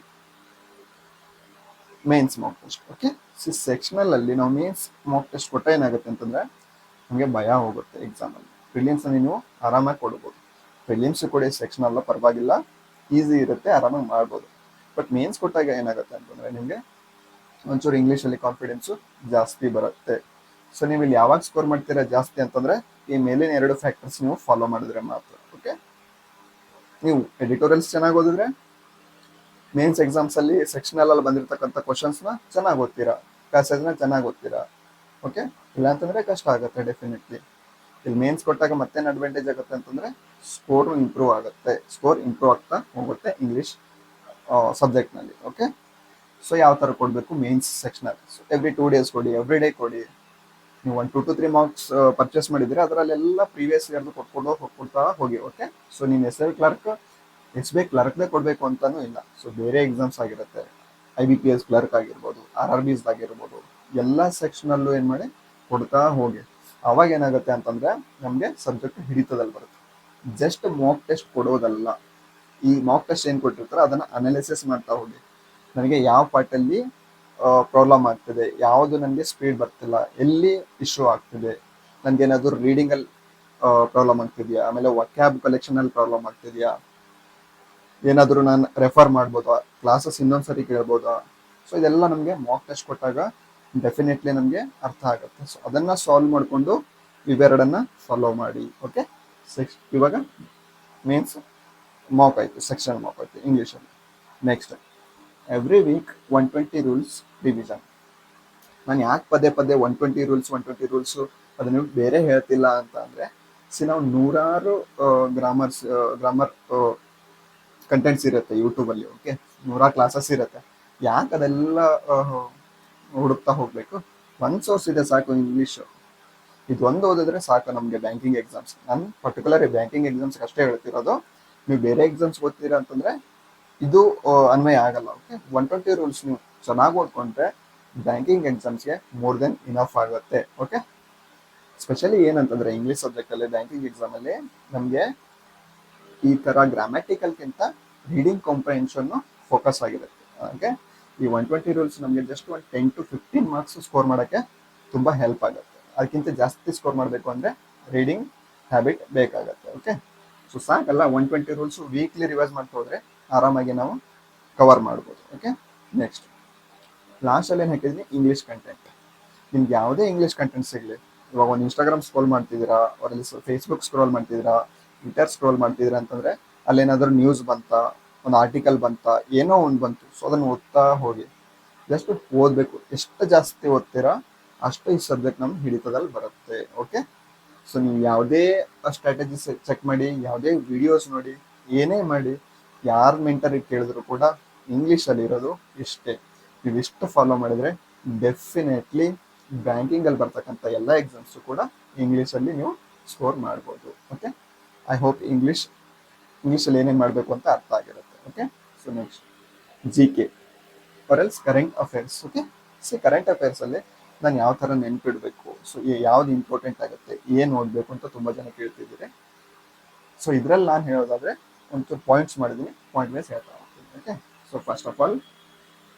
mains mock test. Okay, sectional ಅಲ್ಲಿ ನಾವು ಮೇನ್ಸ್ ಮಾಕ್ ಟೆಸ್ಟ್ ಕೊಟ್ಟ ಏನಾಗುತ್ತೆ ಅಂತಂದ್ರೆ ನಮಗೆ ಭಯ ಹೋಗುತ್ತೆ ಎಕ್ಸಾಮ್ ಅಲ್ಲಿ. ಪ್ರಿಲಿಮ್ಸ್ ನೀವು ಆರಾಮಾಗಿ ಕೊಡ್ಬೋದು, ಪ್ರಿಲಿಮ್ಸ್ ಕೊಡಿ, ಸೆಕ್ಷನಲ್ ಪರವಾಗಿಲ್ಲ, ಈಸಿ ಇರುತ್ತೆ, ಆರಾಮಾಗಿ ಮಾಡ್ಬೋದು. ಬಟ್ ಮೇನ್ಸ್ ಕೊಟ್ಟಾಗ ಏನಾಗುತ್ತೆ ಅಂತಂದ್ರೆ ನಿಮಗೆ ಒಂಚೂರು ಇಂಗ್ಲೀಷ್ ಅಲ್ಲಿ ಕಾನ್ಫಿಡೆನ್ಸು ಜಾಸ್ತಿ ಬರುತ್ತೆ. ಸೊ ನೀವು ಇಲ್ಲಿ ಯಾವಾಗ ಸ್ಕೋರ್ ಮಾಡ್ತೀರಾ ಜಾಸ್ತಿ ಅಂತಂದ್ರೆ ಈ ಮೇಲಿನ 2 ಫ್ಯಾಕ್ಟರ್ಸ್ ನೀವು ಫಾಲೋ ಮಾಡಿದ್ರೆ ಮಾತ್ರ. ಓಕೆ, ನೀವು ಎಡಿಟೋರಿಯಲ್ಸ್ ಚೆನ್ನಾಗಿ ಓದಿದ್ರೆ ಮೇನ್ಸ್ ಎಕ್ಸಾಮ್ಸ್ ಅಲ್ಲಿ ಸೆಕ್ಷನಲ್ ಅಲ್ಲಿ ಬಂದಿರತಕ್ಕಂಥ ಕ್ವಶನ್ಸ್ನ ಚೆನ್ನಾಗಿ ಓದ್ತೀರಾ, ಪ್ಯಾಸೇಜ್ನ ಚೆನ್ನಾಗಿ ಓದ್ತೀರಾ. ಓಕೆ, ಇಲ್ಲಾಂತಂದ್ರೆ ಕಷ್ಟ ಆಗುತ್ತೆ ಡೆಫಿನೆಟ್ಲಿ. ಇಲ್ಲಿ ಮೇನ್ಸ್ ಕೊಟ್ಟಾಗ ಮತ್ತೇನು ಅಡ್ವಾಂಟೇಜ್ ಆಗುತ್ತೆ ಅಂತಂದ್ರೆ ಸ್ಕೋರ್ ಇಂಪ್ರೂವ್ ಆಗುತ್ತೆ, ಸ್ಕೋರ್ ಇಂಪ್ರೂವ್ ಆಗ್ತಾ ಹೋಗುತ್ತೆ ಇಂಗ್ಲೀಷ್ ಸಬ್ಜೆಕ್ಟ್ನಲ್ಲಿ. ಓಕೆ, ಸೊ ಯಾವ ಥರ ಕೊಡಬೇಕು ಮೇನ್ಸ್ ಸೆಕ್ಷನಲ್ಲಿ? ಸೊ ಎವ್ರಿ 2 days ಕೊಡಿ, ಎವ್ರಿ ಡೇ ಕೊಡಿ. ನೀವು 1 2 to 3 ಮಾರ್ಕ್ಸ್ ಪರ್ಚೇಸ್ ಮಾಡಿದ್ರೆ ಅದರಲ್ಲೆಲ್ಲ ಪ್ರೀವಿಯಸ್ ಇಯರ್ದು ಹೋಗ್ಕೊಡ್ತಾ ಹೋಗಿ. ಓಕೆ, ಸೊ ನೀನು SBI ಕ್ಲರ್ಕ್ದೇ ಕೊಡಬೇಕು ಅಂತಾನೂ ಇಲ್ಲ. ಸೊ ಬೇರೆ ಎಕ್ಸಾಮ್ಸ್ ಆಗಿರುತ್ತೆ, IBPS ಕ್ಲರ್ಕ್ ಆಗಿರ್ಬೋದು, RRBs ಆಗಿರ್ಬೋದು, ಎಲ್ಲ ಸೆಕ್ಷನಲ್ಲೂ ಏನು ಮಾಡಿ ಕೊಡ್ತಾ ಹೋಗಿ. ಅವಾಗ ಏನಾಗುತ್ತೆ ಅಂತಂದ್ರೆ ನಮಗೆ ಸಬ್ಜೆಕ್ಟ್ ಹಿಡಿತದಲ್ಲಿ ಬರುತ್ತೆ. ಜಸ್ಟ್ ಮಾಕ್ ಟೆಸ್ಟ್ ಕೊಡೋದಲ್ಲ, ಈ ಮಾಕ್ ಟೆಸ್ಟ್ ಏನು ಕೊಟ್ಟಿರ್ತಾರೆ ಅದನ್ನ ಅನಾಲಿಸಿಸ್ ಮಾಡ್ತಾ ಹೋಗಿ. ನನಗೆ ಯಾವ ಪಾರ್ಟಲ್ಲಿ ಪ್ರಾಬ್ಲಮ್ ಆಗ್ತಿದೆ, ಯಾವುದು ನನಗೆ ಸ್ಪೀಡ್ ಬರ್ತಿಲ್ಲ, ಎಲ್ಲಿ ಇಶ್ಯೂ ಆಗ್ತಿದೆ, ನನಗೇನಾದರೂ ರೀಡಿಂಗಲ್ಲಿ ಪ್ರಾಬ್ಲಮ್ ಆಗ್ತಿದೆಯಾ, ಆಮೇಲೆ ವಕ್ಯಾಬ್ ಕಲೆಕ್ಷನಲ್ಲಿ ಪ್ರಾಬ್ಲಮ್ ಆಗ್ತಿದೆಯಾ, ಏನಾದರೂ ನಾನು ರೆಫರ್ ಮಾಡ್ಬೋದಾ, ಕ್ಲಾಸಸ್ ಇನ್ನೊಂದ್ಸರಿ ಕೇಳ್ಬೋದಾ. ಸೊ ಇದೆಲ್ಲ ನಮಗೆ ಮಾಕ್ ಟೆಸ್ಟ್ ಕೊಟ್ಟಾಗ ಡೆಫಿನೆಟ್ಲಿ ನಮಗೆ ಅರ್ಥ ಆಗುತ್ತೆ. ಸೊ ಅದನ್ನು ಸಾಲ್ವ್ ಮಾಡಿಕೊಂಡು ಇವೆರಡನ್ನ ಫಾಲೋ ಮಾಡಿ. ಓಕೆ, ಇವಾಗ ಮೀನ್ಸ್ ಮಾಕ್ ಆಯಿತು, ಸೆಕ್ಷನ್ ಮಾಕ್ ಆಯಿತು ಇಂಗ್ಲೀಷಲ್ಲಿ. Next, every week 120 rules revision. ನಾನು ಯಾಕೆ ಪದೇ ಪದೇ 120 ರೂಲ್ಸು ಅದನ್ನು ಬೇರೆ ಹೇಳ್ತಿಲ್ಲ ಅಂತ ಅಂದರೆ, ನಾವು ನೂರಾರು ಗ್ರಾಮರ್ ಕಂಟೆಂಟ್ಸ್ ಇರುತ್ತೆ ಯೂಟ್ಯೂಬಲ್ಲಿ. ಓಕೆ, ನೂರಾರು ಕ್ಲಾಸಸ್ ಇರುತ್ತೆ. ಯಾಕೆ ಅದೆಲ್ಲ ಹುಡುಕ್ತಾ ಹೋಗಬೇಕು? ಒಂದು ಸೋರ್ಸ್ ಇದೆ ಸಾಕು, ಇಂಗ್ಲೀಷು. ಇದೊಂದು ಓದಿದ್ರೆ ಸಾಕು ನಮಗೆ ಬ್ಯಾಂಕಿಂಗ್ ಎಕ್ಸಾಮ್ಸ್. ನಾನು ಪರ್ಟಿಕ್ಯುಲರ್ ಬ್ಯಾಂಕಿಂಗ್ ಎಕ್ಸಾಮ್ಸ್ಗೆ ಅಷ್ಟೇ ಹೇಳ್ತಿರೋದು. ನೀವು ಬೇರೆ ಎಕ್ಸಾಮ್ಸ್ ಓದ್ತೀರಾ ಅಂತಂದರೆ ಇದು ಅನ್ವಯ ಆಗಲ್ಲ. ಓಕೆ, 120 ರೂಲ್ಸ್ ನೀವು ಚೆನ್ನಾಗಿ ಓದ್ಕೊಂಡ್ರೆ ಬ್ಯಾಂಕಿಂಗ್ ಎಕ್ಸಾಮ್ಸ್ಗೆ ಮೋರ್ ದೆನ್ ಇನಫ್ ಆಗುತ್ತೆ. ಓಕೆ, ಸ್ಪೆಷಲಿ ಏನಂತಂದರೆ ಇಂಗ್ಲೀಷ್ ಸಬ್ಜೆಕ್ಟಲ್ಲಿ ಬ್ಯಾಂಕಿಂಗ್ ಎಕ್ಸಾಮಲ್ಲಿ ನಮಗೆ ಈ ಥರ ಗ್ರಾಮ್ಯಾಟಿಕಲ್ಗಿಂತ ರೀಡಿಂಗ್ ಕಾಂಪ್ರಿಹೆನ್ಷನ್ನು ಫೋಕಸ್ ಆಗಿರುತ್ತೆ. ಹಾಗೆ ಈ 120 ರೂಲ್ಸ್ ನಮಗೆ ಜಸ್ಟ್ ಒಂದು 10 to 15 ಮಾರ್ಕ್ಸ್ ಸ್ಕೋರ್ ಮಾಡೋಕ್ಕೆ ತುಂಬ ಹೆಲ್ಪ್ ಆಗುತ್ತೆ. ಅದಕ್ಕಿಂತ ಜಾಸ್ತಿ ಸ್ಕೋರ್ ಮಾಡಬೇಕು ಅಂದರೆ ರೀಡಿಂಗ್ ಹ್ಯಾಬಿಟ್ ಬೇಕಾಗುತ್ತೆ. ಓಕೆ, ಸೊ ಸಾಕಲ್ಲ 120 ರೂಲ್ಸು ವೀಕ್ಲಿ ರಿವೈಸ್ ಮಾಡ್ತಾ ಹೋದರೆ ಆರಾಮಾಗಿ ನಾವು ಕವರ್ ಮಾಡ್ಬೋದು. ಓಕೆ, ನೆಕ್ಸ್ಟ್ ಲಾಸ್ಟಲ್ಲಿ ಏನು ಹಾಕಿದ್ದೀನಿ, ಇಂಗ್ಲೀಷ್ ಕಂಟೆಂಟ್. ನಿಮ್ಗೆ ಯಾವುದೇ ಇಂಗ್ಲೀಷ್ ಕಂಟೆಂಟ್ ಸಿಗಲಿ, ಇವಾಗ ಒಂದು ಇನ್ಸ್ಟಾಗ್ರಾಮ್ ಸ್ಕ್ರೋಲ್ ಮಾಡ್ತಿದ್ದೀರಾ, ಅವರಲ್ಲಿ ಫೇಸ್ಬುಕ್ ಸ್ಕ್ರೋಲ್ ಮಾಡ್ತಿದ್ದೀರಾ, ಟ್ವಿಟರ್ ಸ್ಕ್ರೋಲ್ ಮಾಡ್ತಿದ್ದೀರಾ ಅಂತಂದರೆ ಅಲ್ಲೇನಾದರೂ ನ್ಯೂಸ್ ಬಂತಾ, ಒಂದು ಆರ್ಟಿಕಲ್ ಬಂತಾ, ಏನೋ ಒಂದು ಬಂತು, ಸೊ ಅದನ್ನು ಓದ್ತಾ ಹೋಗಿ. ಜಸ್ಟ್ ಓದಬೇಕು, ಎಷ್ಟು ಜಾಸ್ತಿ ಓದ್ತೀರಾ ಅಷ್ಟು ಈ ಸಬ್ಜೆಕ್ಟ್ ನಮ್ಗೆ ಹಿಡಿತದಲ್ಲಿ ಬರುತ್ತೆ. ಓಕೆ, ಸೊ ನೀವು ಯಾವುದೇ ಸ್ಟ್ರಾಟಜಿಸ್ ಚೆಕ್ ಮಾಡಿ, ಯಾವುದೇ ವಿಡಿಯೋಸ್ ನೋಡಿ, ಏನೇ ಮಾಡಿ, ಯಾರು ಮೆಂಟರಿಗೆ ಕೇಳಿದ್ರು ಕೂಡ ಇಂಗ್ಲೀಷಲ್ಲಿ ಇರೋದು ಇಷ್ಟೇ. ನೀವು ಇಷ್ಟು ಫಾಲೋ ಮಾಡಿದರೆ ಡೆಫಿನೆಟ್ಲಿ ಬ್ಯಾಂಕಿಂಗಲ್ಲಿ ಬರ್ತಕ್ಕಂಥ ಎಲ್ಲ ಎಕ್ಸಾಮ್ಸು ಕೂಡ ಇಂಗ್ಲೀಷಲ್ಲಿ ನೀವು ಸ್ಕೋರ್ ಮಾಡ್ಬೋದು. ಓಕೆ, ಐ ಹೋಪ್ ಇಂಗ್ಲೀಷಲ್ಲಿ ಏನೇನು ಮಾಡಬೇಕು ಅಂತ ಅರ್ಥ ಆಗಿರುತ್ತೆ. Okay, so next GK or else current affairs. Okay, current ಅಫೇರ್ಸಲ್ಲಿ ನಾನು ಯಾವ ಥರ ನೆನ್ಪಿಡಬೇಕು, ಸೊ ಯಾವ್ದು ಇಂಪಾರ್ಟೆಂಟ್ ಆಗುತ್ತೆ, ಏನು ಓದಬೇಕು ಅಂತ ತುಂಬ ಜನ ಕೇಳ್ತಿದ್ದೀರಿ. ಸೊ ಇದರಲ್ಲಿ ನಾನು ಹೇಳೋದಾದರೆ ಒಂಚೂರು ಪಾಯಿಂಟ್ಸ್ ಮಾಡಿದ್ದೀನಿ, ಪಾಯಿಂಟ್ ವೈಸ್ ಹೇಳ್ತಾ ಹೋಗ್ತೀನಿ. ಓಕೆ, ಸೊ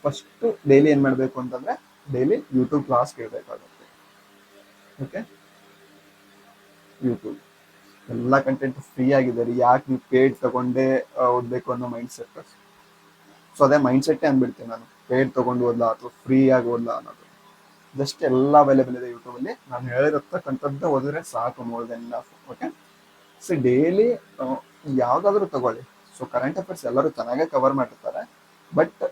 ಫಸ್ಟು ಡೈಲಿ ಏನು ಮಾಡಬೇಕು ಅಂತಂದರೆ ಡೈಲಿ ಯೂಟ್ಯೂಬ್ ಕ್ಲಾಸ್ ಕೇಳಬೇಕಾಗುತ್ತೆ. ಓಕೆ, ಯೂಟ್ಯೂಬ್ ಎಲ್ಲ ಕಂಟೆಂಟ್ ಫ್ರೀ ಆಗಿದೆ ರೀ, ಯಾಕೆ ನೀವು ಪೇಡ್ ತಗೊಂಡೇ ಓದಬೇಕು ಅನ್ನೋ ಮೈಂಡ್ ಸೆಟ್. ಸೊ ಅದೇ ಮೈಂಡ್ ಸೆಟ್ಟೇ ಅಂದ್ಬಿಡ್ತೀನಿ ನಾನು, ಪೇಡ್ ತೊಗೊಂಡು ಓದಲ್ಲ ಅಥವಾ ಫ್ರೀಯಾಗಿ ಓದಲ್ಲ ಅನ್ನೋದು. ಜಸ್ಟ್ ಎಲ್ಲ ಅವೈಲೇಬಲ್ ಇದೆ ಯೂಟ್ಯೂಬಲ್ಲಿ. ನಾನು ಹೇಳಿರತಕ್ಕಂಥದ್ದು ಓದಿದ್ರೆ ಸಾಕು, more than enough. Okay, so daily ಯಾವುದಾದ್ರೂ ತಗೊಳ್ಳಿ. ಸೊ ಕರೆಂಟ್ ಅಫೇರ್ಸ್ ಎಲ್ಲರೂ ಚೆನ್ನಾಗೇ ಕವರ್ ಮಾಡಿರ್ತಾರೆ, ಬಟ್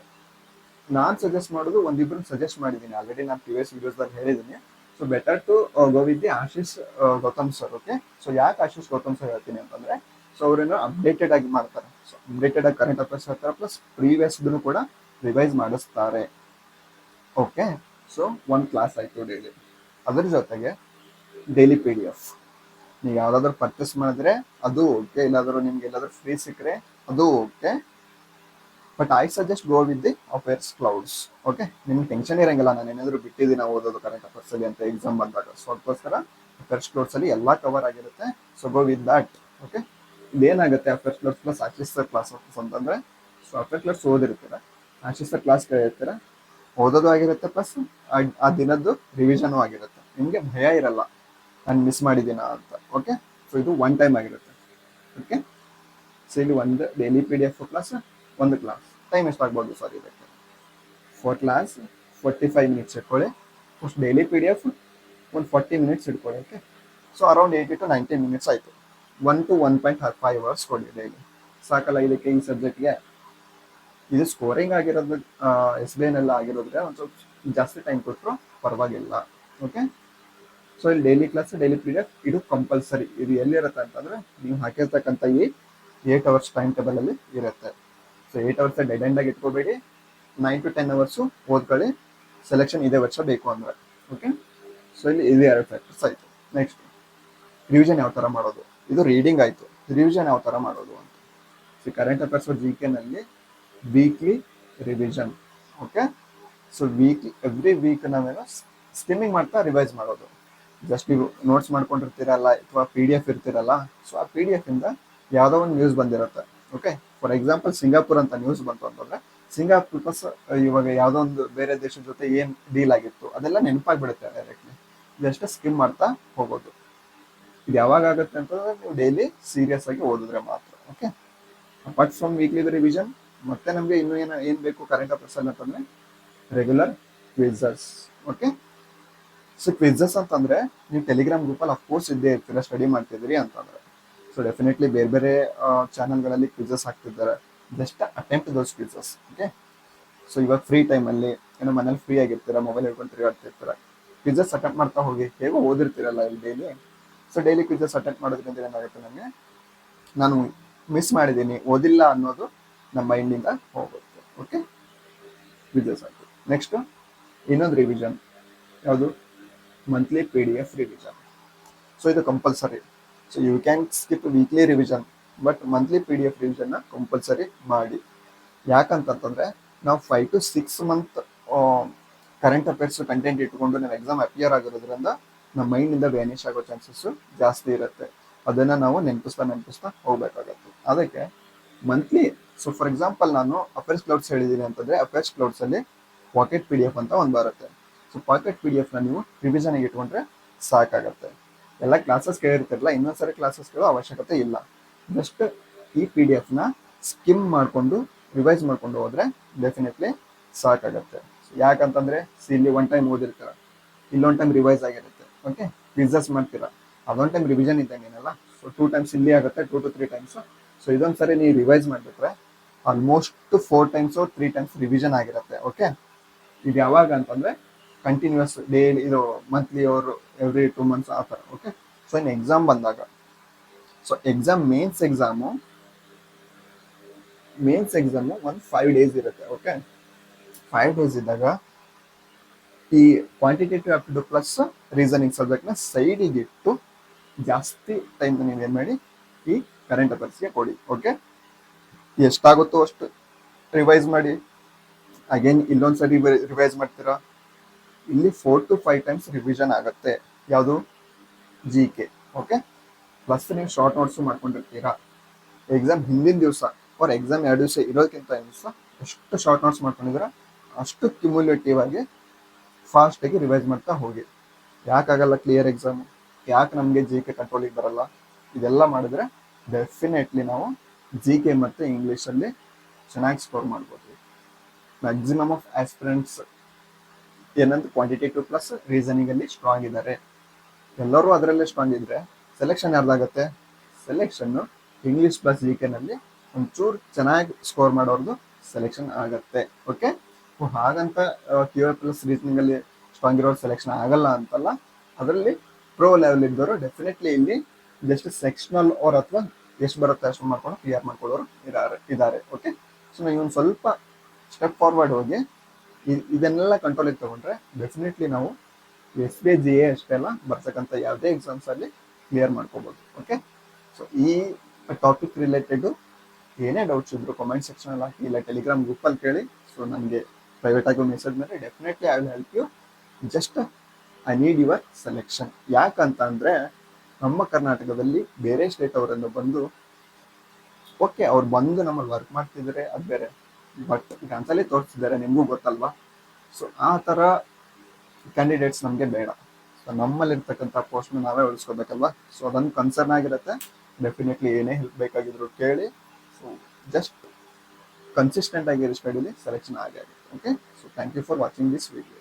ನಾನು ಸಜೆಸ್ಟ್ ಮಾಡೋದು ಒಂದಿಬ್ಬರು ಸಜೆಸ್ಟ್ ಮಾಡಿದ್ದೀನಿ ಆಲ್ರೆಡಿ, ನಾನು ಪ್ರಿವಿಯಸ್ ವಿಡಿಯೋಸ್ದಲ್ಲಿ ಹೇಳಿದ್ದೀನಿ. So better to go with the Ashish Gautam sir. Okay, so ಯಾಕೆ ಆಶೀಶ್ ಗೌತಮ್ ಸರ್ ಹೇಳ್ತೀನಿ ಅಂತಂದರೆ, ಸೊ ಅವರೇನು ಅಪ್ಡೇಟೆಡ್ ಆಗಿ ಮಾಡ್ತಾರೆ. ಸೊ ಅಪ್ಡೇಟೆಡ್ ಆಗಿ ಕರೆಂಟ್ ಅಫೇರ್ಸ್ ಹೇಳ್ತಾರೆ, ಪ್ಲಸ್ ಪ್ರೀವಿಯಸ್ದು ಕೂಡ ರಿವೈಸ್ ಮಾಡಿಸ್ತಾರೆ. ಓಕೆ, ಸೊ ಒಂದು ಕ್ಲಾಸ್ ಆಯಿತು ಡೈಲಿ. ಅದ್ರ ಜೊತೆಗೆ ಡೈಲಿ PDF ನೀವು ಯಾವುದಾದ್ರೂ ಪರ್ಚೇಸ್ ಮಾಡಿದ್ರೆ ಅದು ಓಕೆ, ಇಲ್ಲಾದರೂ ನಿಮ್ಗೆ ಎಲ್ಲಾದರೂ ಫ್ರೀ ಸಿಕ್ಕರೆ ಅದು okay, but I suggest go with the affairs clouds. Okay, ನಿಮ್ಗೆ ಟೆನ್ಷನ್ ಇರಂಗಿಲ್ಲ, ನಾನು ಏನಾದರೂ ಬಿಟ್ಟಿದ್ದೀನಿ ಓದೋದು ಕರೆಂಟ್ ಅಫೇರ್ಸಲ್ಲಿ ಅಂತ ಎಕ್ಸಾಮ್ ಬಂದಾಗ. ಸೊ ಅದಕ್ಕೋಸ್ಕರ ಅಫೇರ್ಸ್ ಕ್ಲೌಡ್ಸಲ್ಲಿ ಎಲ್ಲ ಕವರ್ ಆಗಿರುತ್ತೆ. So go with that. Okay, ಇದೇನಾಗುತ್ತೆ affairs clouds plus Ashish sir class ಅಂತಂದರೆ, ಸೊ ಅಫೇರ್ಸ್ ಕ್ಲೌಡ್ಸ್ ಓದಿರ್ತೀರ, ಆಶೀಶ್ ಸರ್ ಕ್ಲಾಸ್ ಕೇಳಿರ್ತೀರ, ಓದೋದು ಆಗಿರುತ್ತೆ, ಪ್ಲಸ್ ಆ ದಿನದ್ದು ರಿವಿಷನು ಆಗಿರುತ್ತೆ. ನಿಮಗೆ ಭಯ ಇರಲ್ಲ ನಾನು ಮಿಸ್ ಮಾಡಿದ್ದೀನ ಅಂತ. ಓಕೆ, ಸೊ ಇದು ಒನ್ ಟೈಮ್ ಆಗಿರುತ್ತೆ. ಓಕೆ, ಸೊ ಇಲ್ಲಿ ಒಂದು ಡೈಲಿ PDF ಕ್ಲಾಸ್, ಒಂದು ಕ್ಲಾಸ್ ಟೈಮ್ ಎಷ್ಟಾಗ್ಬೋದು ಸರ್ ಇದಕ್ಕೆ? 4 ಕ್ಲಾಸ್ 45 ಮಿನಿಟ್ಸ್ ಇಟ್ಕೊಳ್ಳಿ, ಫಸ್ಟ್ ಡೈಲಿ PDF ಒಂದು 40 ಮಿನಿಟ್ಸ್ ಇಟ್ಕೊಳ್ಳಿ. Okay, so around 80 to 90 minutes ಆಯಿತು. 1 to 1.5 ಅವರ್ಸ್ ಕೊಡಿ ಡೈಲಿ. ಸಾಕಲ್ಲ ಇದಕ್ಕೆ ಈ ಸಬ್ಜೆಕ್ಟ್ಗೆ. ಇದು ಸ್ಕೋರಿಂಗ್ ಆಗಿರೋದು ಎಸ್ ಬಿ ಐನೆಲ್ಲ ಆಗಿರೋದ್ರೆ ಒಂದು ಸ್ವಲ್ಪ ಜಾಸ್ತಿ ಟೈಮ್ ಕೊಟ್ಟರು ಪರವಾಗಿಲ್ಲ. ಓಕೆ, ಸೊ ಇಲ್ಲಿ ಡೈಲಿ ಕ್ಲಾಸ್ ಡೈಲಿ ಪೀರಿಯಡ್ ಇದು ಕಂಪಲ್ಸರಿ. ಇದು ಎಲ್ಲಿರುತ್ತೆ ಅಂತಂದ್ರೆ ನೀವು ಹಾಕಿರ್ತಕ್ಕಂಥ ಈ 8 ಅವರ್ಸ್ ಟೈಮ್ ಟೇಬಲ್ ಅಲ್ಲಿ ಇರುತ್ತೆ. ಸೊ 8 ಅವರ್ಸ್ ಡೆಡ್ ಎಂಡ್ ಆಗಿ ಇಟ್ಕೋಬೇಡಿ, 9 to 10 ಅವರ್ಸ್ ಓದ್ಕೊಳ್ಳಿ, ಸೆಲೆಕ್ಷನ್ ಇದೇ ವರ್ಷ ಬೇಕು ಅಂದ್ರೆ. ಓಕೆ, ಸೊ ಇಲ್ಲಿ ಇದು 2 ಫ್ಯಾಕ್ಟರ್ಸ್ ಆಯ್ತು. ನೆಕ್ಸ್ಟ್ ರಿವಿಷನ್ ಯಾವ ತರ ಮಾಡೋದು, ಇದು ರೀಡಿಂಗ್ ಆಯ್ತು. ರಿವಿಷನ್ ಯಾವ ತರ ಮಾಡೋದು ಅಂತ, ಕರೆಂಟ್ ಅಫೇರ್ಸ್ ಜಿ ಕೆ ನಲ್ಲಿ weekly revision. Okay, so every week ನಾವೇನೋ ಸ್ಕಿಮ್ಮಿಂಗ್ ಮಾಡ್ತಾ ರಿವೈಸ್ ಮಾಡೋದು. ಜಸ್ಟ್ ನೀವು ನೋಟ್ಸ್ ಮಾಡ್ಕೊಂಡಿರ್ತೀರಲ್ಲ ಅಥವಾ PDF ಇರ್ತಿರಲ್ಲ, ಸೊ ಆ PDF ಇಂದ ಯಾವುದೋ ಒಂದು ನ್ಯೂಸ್ ಬಂದಿರುತ್ತೆ. ಓಕೆ, ಫಾರ್ ಎಕ್ಸಾಂಪಲ್ ಸಿಂಗಾಪುರ್ ಅಂತ ನ್ಯೂಸ್ ಬಂತು ಅಂತಂದ್ರೆ ಸಿಂಗಾಪುರ್ ಪ್ಲಸ್ ಇವಾಗ ಯಾವುದೋ ಒಂದು ಬೇರೆ ದೇಶದ ಜೊತೆ ಏನ್ ಡೀಲ್ ಆಗಿತ್ತು ಅದೆಲ್ಲ ನೆನಪಾಗ್ಬಿಡುತ್ತೆ ಡೈರೆಕ್ಟ್ಲಿ. ಜಸ್ಟ್ ಸ್ಕಿಮ್ ಮಾಡ್ತಾ ಹೋಗೋದು. ಇದು ಯಾವಾಗ ಆಗುತ್ತೆ ಅಂತಂದ್ರೆ ನೀವು ಡೈಲಿ ಸೀರಿಯಸ್ ಆಗಿ ಓದಿದ್ರೆ ಮಾತ್ರ. Okay, apart from weekly revision ಮತ್ತೆ ನಮಗೆ ಇನ್ನೂ ಏನ್ ಬೇಕು ಕರೆಂಟ್ ಅಫೇರ್ಸ್ ಅಂತಂದ್ರೆ regular quizzes. Okay, so quizzes ಅಂತಂದ್ರೆ ನೀವು ಟೆಲಿಗ್ರಾಮ್ ಗ್ರೂಪಲ್ಲಿ ಅಫ್ಕೋರ್ಸ್ ಇದ್ದೇ ಇರ್ತೀರ ಸ್ಟಡಿ ಮಾಡ್ತಿದ್ದೀರಿ ಅಂತಂದ್ರೆ. ಸೊ ಡೆಫಿನೆಟ್ಲಿ ಬೇರೆ ಬೇರೆ ಚಾನಲ್ಗಳಲ್ಲಿ ಕ್ವಿಝಸ್ ಹಾಕ್ತಿದ್ದಾರೆ. ಜಸ್ಟ್ ಅಟೆಂಪ್ಟ್ ದೋಸ್ ಕ್ವಿಝಸ್. ಓಕೆ, ಸೊ ಇವಾಗ ಫ್ರೀ ಟೈಮಲ್ಲಿ ಏನೋ ಮನೇಲಿ ಫ್ರೀ ಆಗಿರ್ತೀರ, ಮೊಬೈಲ್ ಹಿಡ್ಕೊಂಡು ತಿರುಗಾಡ್ತಿರ್ತೀರ, ಕ್ವಿಝಸ್ ಅಟೆಂಪ್ಟ್ ಮಾಡ್ತಾ ಹೋಗಿ. ಹೇಗೋ ಓದಿರ್ತೀರಲ್ಲ ಇಲ್ಲಿ daily. So daily quizzes attempt ಮಾಡೋದ್ರಿಂದ ಏನಾಗುತ್ತೆ, ನನಗೆ ನಾನು ಮಿಸ್ ಮಾಡಿದ್ದೀನಿ ಓದಿಲ್ಲ ಅನ್ನೋದು ನಮ್ಮ ಮೈಂಡಿಂದ ಹೋಗುತ್ತೆ. ಓಕೆ, ಕ್ವಿಝಸ್ ಆಯಿತು. ನೆಕ್ಸ್ಟ್ ಇನ್ನೊಂದು ರಿವಿಷನ್ ಯಾವುದು, ಮಂತ್ಲಿ PDF ರಿವಿಷನ್. ಸೊ ಇದು compulsory. So you can skip weekly revision, but monthly PDF ರಿವಿಷನ್ನ ಕಂಪಲ್ಸರಿ ಮಾಡಿ. ಯಾಕಂತಂದ್ರೆ ನಾವು 5 to 6 month current affairs content ಇಟ್ಕೊಂಡು ನಾವು ಎಕ್ಸಾಮ್ ಅಪಿಯರ್ ಆಗಿರೋದ್ರಿಂದ ನಮ್ಮ ಮೈಂಡಿಂದ ವ್ಯಾನಿಷ್ ಆಗೋ ಚಾನ್ಸಸ್ ಜಾಸ್ತಿ ಇರುತ್ತೆ. ಅದನ್ನ ನಾವು ನೆನಪಿಸ್ತಾ ಹೋಗ್ಬೇಕಾಗತ್ತೆ. ಅದಕ್ಕೆ ಮಂತ್ಲಿ, ಸೊ ಫಾರ್ ಎಕ್ಸಾಂಪಲ್ ನಾನು ಅಫೇರ್ಸ್ ಕ್ಲೌಡ್ಸ್ ಹೇಳಿದ್ದೀನಿ ಅಂತಂದ್ರೆ ಅಫೇರ್ಸ್ ಕ್ಲೌಡ್ಸ್ ಅಲ್ಲಿ ಪಾಕೆಟ್ PDF ಅಂತ ಒಂದು ಬರುತ್ತೆ. ಸೊ ಪಾಕೆಟ್ PDF ನ ನೀವು ರಿವಿಷನ್ ಇಟ್ಕೊಂಡ್ರೆ ಸಾಕಾಗತ್ತೆ. ಎಲ್ಲ ಕ್ಲಾಸಸ್ ಕೇಳಿರ್ತಿರಲ್ಲ, ಇನ್ನೊಂದ್ಸರಿ ಕ್ಲಾಸಸ್ ಕೇಳೋ ಅವಶ್ಯಕತೆ ಇಲ್ಲ. ಜಸ್ಟ್ ಈ PDF ನ ಸ್ಕಿಮ್ ಮಾಡ್ಕೊಂಡು ರಿವೈಸ್ ಮಾಡ್ಕೊಂಡು ಹೋದ್ರೆ ಡೆಫಿನೆಟ್ಲಿ ಸಾಕಾಗತ್ತೆ. ಯಾಕಂತಂದ್ರೆ ಇಲ್ಲಿ ಒನ್ ಟೈಮ್ ಓದಿರ್ತೀರ, ಇಲ್ಲೊಂದು ಟೈಮ್ ರಿವೈಸ್ ಆಗಿರುತ್ತೆ. ಓಕೆ, ಕ್ವಿಝಸ್ ಮಾಡ್ತೀರಾ, ಅದೊಂದು ಟೈಮ್ ರಿವಿಷನ್ ಇದ್ದಂಗೇನಲ್ಲ. ಸೊ 2 times ಇಲ್ಲಿ ಆಗುತ್ತೆ, 2 to 3 times. ಸೊ ಇದೊಂದ್ಸರಿ ನೀವು ರಿವೈಸ್ ಮಾಡ್ಬಿಟ್ರೆ ಆಲ್ಮೋಸ್ಟ್ 4 times 3 times ರಿವಿಷನ್ ಆಗಿರುತ್ತೆ. ಓಕೆ, ಇದು ಯಾವಾಗ ಅಂತಂದ್ರೆ ಕಂಟಿನ್ಯೂಸ್ ಡೈಲಿ, ಇದು ಮಂತ್ಲಿ ಅವರು ಎವ್ರಿ 2 months ಆ ಥರ. ಓಕೆ, ಸೊ ಇನ್ನು ಎಕ್ಸಾಮ್ ಬಂದಾಗ, ಸೊ ಎಕ್ಸಾಮ್ ಮೇನ್ಸ್ ಎಕ್ಸಾಮು ಒಂದು 5 days ಇರುತ್ತೆ. ಓಕೆ, 5 days ಇದ್ದಾಗ ಈ ಕ್ವಾಂಟಿಟೇಟಿವ್ ಆಪ್ಟಿಟ್ಯೂಡ್ ಪ್ಲಸ್ ರೀಸನಿಂಗ್ ಸಬ್ಜೆಕ್ಟ್ನ ಸೈಡಿಗೆ ಇಟ್ಟು ಜಾಸ್ತಿ ಟೈಮ್ ನೀವೇನು ಮಾಡಿ ಈ ಕರೆಂಟ್ ಅಫೇರ್ಸ್ಗೆ ಕೊಡಿ. ಓಕೆ, ಎಷ್ಟಾಗುತ್ತೋ ಅಷ್ಟು ರಿವೈಸ್ ಮಾಡಿ. ಅಗೇನ್ ಇಲ್ಲೊಂದ್ಸರಿ ರಿವೈಸ್ ಮಾಡ್ತೀರಾ, ಇಲ್ಲಿ 4 to 5 times ರಿವಿಷನ್ ಆಗುತ್ತೆ. ಯಾವುದು, GK. ಓಕೆ, ಪ್ಲಸ್ ನೀವು ಶಾರ್ಟ್ ನೋಟ್ಸ್ ಮಾಡ್ಕೊಂಡಿರ್ತೀರಾ. ಎಕ್ಸಾಮ್ ಹಿಂದಿನ ದಿವಸ ಫಾರ್ ಎಕ್ಸಾಮ್ 2 ದಿವಸ ಇರೋದಕ್ಕಿಂತ ದಿವಸ ಎಷ್ಟು ಶಾರ್ಟ್ ನೋಟ್ಸ್ ಮಾಡ್ಕೊಂಡಿದ್ದೀರಾ ಅಷ್ಟು ಕ್ಯುಮುಲೇಟಿವ್ ಆಗಿ ಫಾಸ್ಟ್ ಆಗಿ ರಿವೈಸ್ ಮಾಡ್ತಾ ಹೋಗಿ. ಯಾಕಾಗಲ್ಲ ಕ್ಲಿಯರ್ ಎಕ್ಸಾಮ್, ಯಾಕೆ ನಮಗೆ GK ಕಂಟ್ರೋಲಿಗೆ ಬರಲ್ಲ? ಇದೆಲ್ಲ ಮಾಡಿದ್ರೆ ಡೆಫಿನೆಟ್ಲಿ ನಾವು GK ಮತ್ತು ಇಂಗ್ಲೀಷಲ್ಲಿ ಚೆನ್ನಾಗಿ ಸ್ಕೋರ್ ಮಾಡ್ಬೋದು. ಮ್ಯಾಕ್ಸಿಮಮ್ ಆಫ್ ಆಸ್ಪಿರೆಂಟ್ಸ್ ಏನಂತ ಕ್ವಾಂಟಿಟೇಟಿವ್ ಪ್ಲಸ್ ರೀಸನಿಂಗ್ ಅಲ್ಲಿ ಸ್ಟ್ರಾಂಗ್ ಇದ್ದಾರೆ. ಎಲ್ಲರೂ ಅದರಲ್ಲೇ ಸ್ಟ್ರಾಂಗ್ ಇದ್ರೆ ಸೆಲೆಕ್ಷನ್ ಯಾರ್ದಾಗತ್ತೆ? ಸೆಲೆಕ್ಷನ್ ಇಂಗ್ಲಿಷ್ ಪ್ಲಸ್ GK ನಲ್ಲಿ ಒಂಚೂರು ಚೆನ್ನಾಗಿ ಸ್ಕೋರ್ ಮಾಡೋರ್ದು ಸೆಲೆಕ್ಷನ್ ಆಗತ್ತೆ. ಓಕೆ, ಹಾಗಂತ QA ಪ್ಲಸ್ ರೀಸನಿಂಗ್ ಅಲ್ಲಿ ಸ್ಟ್ರಾಂಗ್ ಇರೋರು ಸೆಲೆಕ್ಷನ್ ಆಗಲ್ಲ ಅಂತಲ್ಲ. ಅದರಲ್ಲಿ ಪ್ರೋ ಲೆವೆಲ್ ಇದ್ದವರು ಡೆಫಿನೆಟ್ಲಿ ಇಲ್ಲಿ ಜಸ್ಟ್ ಸೆಕ್ಷನಲ್ ಅವ್ರ ಅಥವಾ ಎಷ್ಟು ಬರುತ್ತೆ ಅಷ್ಟು ಮಾಡ್ಕೊಂಡು ಕ್ಲಿಯರ್ ಮಾಡ್ಕೊಳ್ಳೋರು ಇದ್ದಾರೆ. ಓಕೆ, ಸೊ ನೀವು ಒಂದು ಸ್ವಲ್ಪ ಸ್ಟೆಪ್ ಫಾರ್ವರ್ಡ್ ಹೋಗಿ ಇದನ್ನೆಲ್ಲ ಕಂಟ್ರೋಲಿಗೆ ತಗೊಂಡ್ರೆ ಡೆಫಿನೆಟ್ಲಿ ನಾವು SBI GA ಅಷ್ಟೆಲ್ಲ ಬರ್ತಕ್ಕಂಥ ಯಾವುದೇ ಎಕ್ಸಾಮ್ಸ್ ಅಲ್ಲಿ ಕ್ಲಿಯರ್ ಮಾಡ್ಕೋಬಹುದು. ಓಕೆ, ಸೊ ಈ ಟಾಪಿಕ್ ರಿಲೇಟೆಡ್ ಏನೇ ಡೌಟ್ಸ್ ಇದ್ರು ಕಮೆಂಟ್ ಸೆಕ್ಷನ್ ಅಲ್ಲಿ ಹಾಕಿ, ಇಲ್ಲ ಟೆಲಿಗ್ರಾಮ್ ಗ್ರೂಪಲ್ಲಿ ಕೇಳಿ. ಸೊ ನನಗೆ ಪ್ರೈವೇಟ್ ಆಗಿ ಮೆಸೇಜ್ ಮಾಡಿ definitely I will help you. Just I need your selection. ಯಾಕಂತಂದ್ರೆ ನಮ್ಮ ಕರ್ನಾಟಕದಲ್ಲಿ ಬೇರೆ ಸ್ಟೇಟ್ ಅವರನ್ನು ಬಂದು ಓಕೆ ಅವ್ರು ಬಂದು ನಮ್ಮಲ್ಲಿ ವರ್ಕ್ ಮಾಡ್ತಿದ್ದಾರೆ ಅದು ಬೇರೆ, ಬಟ್ ಗಂಟಲೇ ತೋರಿಸ್ತಿದ್ದಾರೆ, ನಿಮಗೂ ಗೊತ್ತಲ್ವಾ. ಸೊ ಆ ಥರ ಕ್ಯಾಂಡಿಡೇಟ್ಸ್ ನಮಗೆ ಬೇಡ. ಸೊ ನಮ್ಮಲ್ಲಿರ್ತಕ್ಕಂಥ ಪೋಸ್ಟ್ನ ನಾವೇ ಉಳಿಸ್ಕೋಬೇಕಲ್ವಾ. ಸೊ ಅದೊಂದು ಕನ್ಸರ್ನ್ ಆಗಿರುತ್ತೆ. ಡೆಫಿನೆಟ್ಲಿ ಏನೇ ಹೆಲ್ಪ್ ಬೇಕಾಗಿದ್ರು ಕೇಳಿ. ಸೊ ಜಸ್ಟ್ ಕನ್ಸಿಸ್ಟೆಂಟ್ ಆಗಿರೋ ಸ್ಟಡಿಲಿ ಸೆಲೆಕ್ಷನ್ ಆಗುತ್ತೆ. Okay, so thank you for watching this video.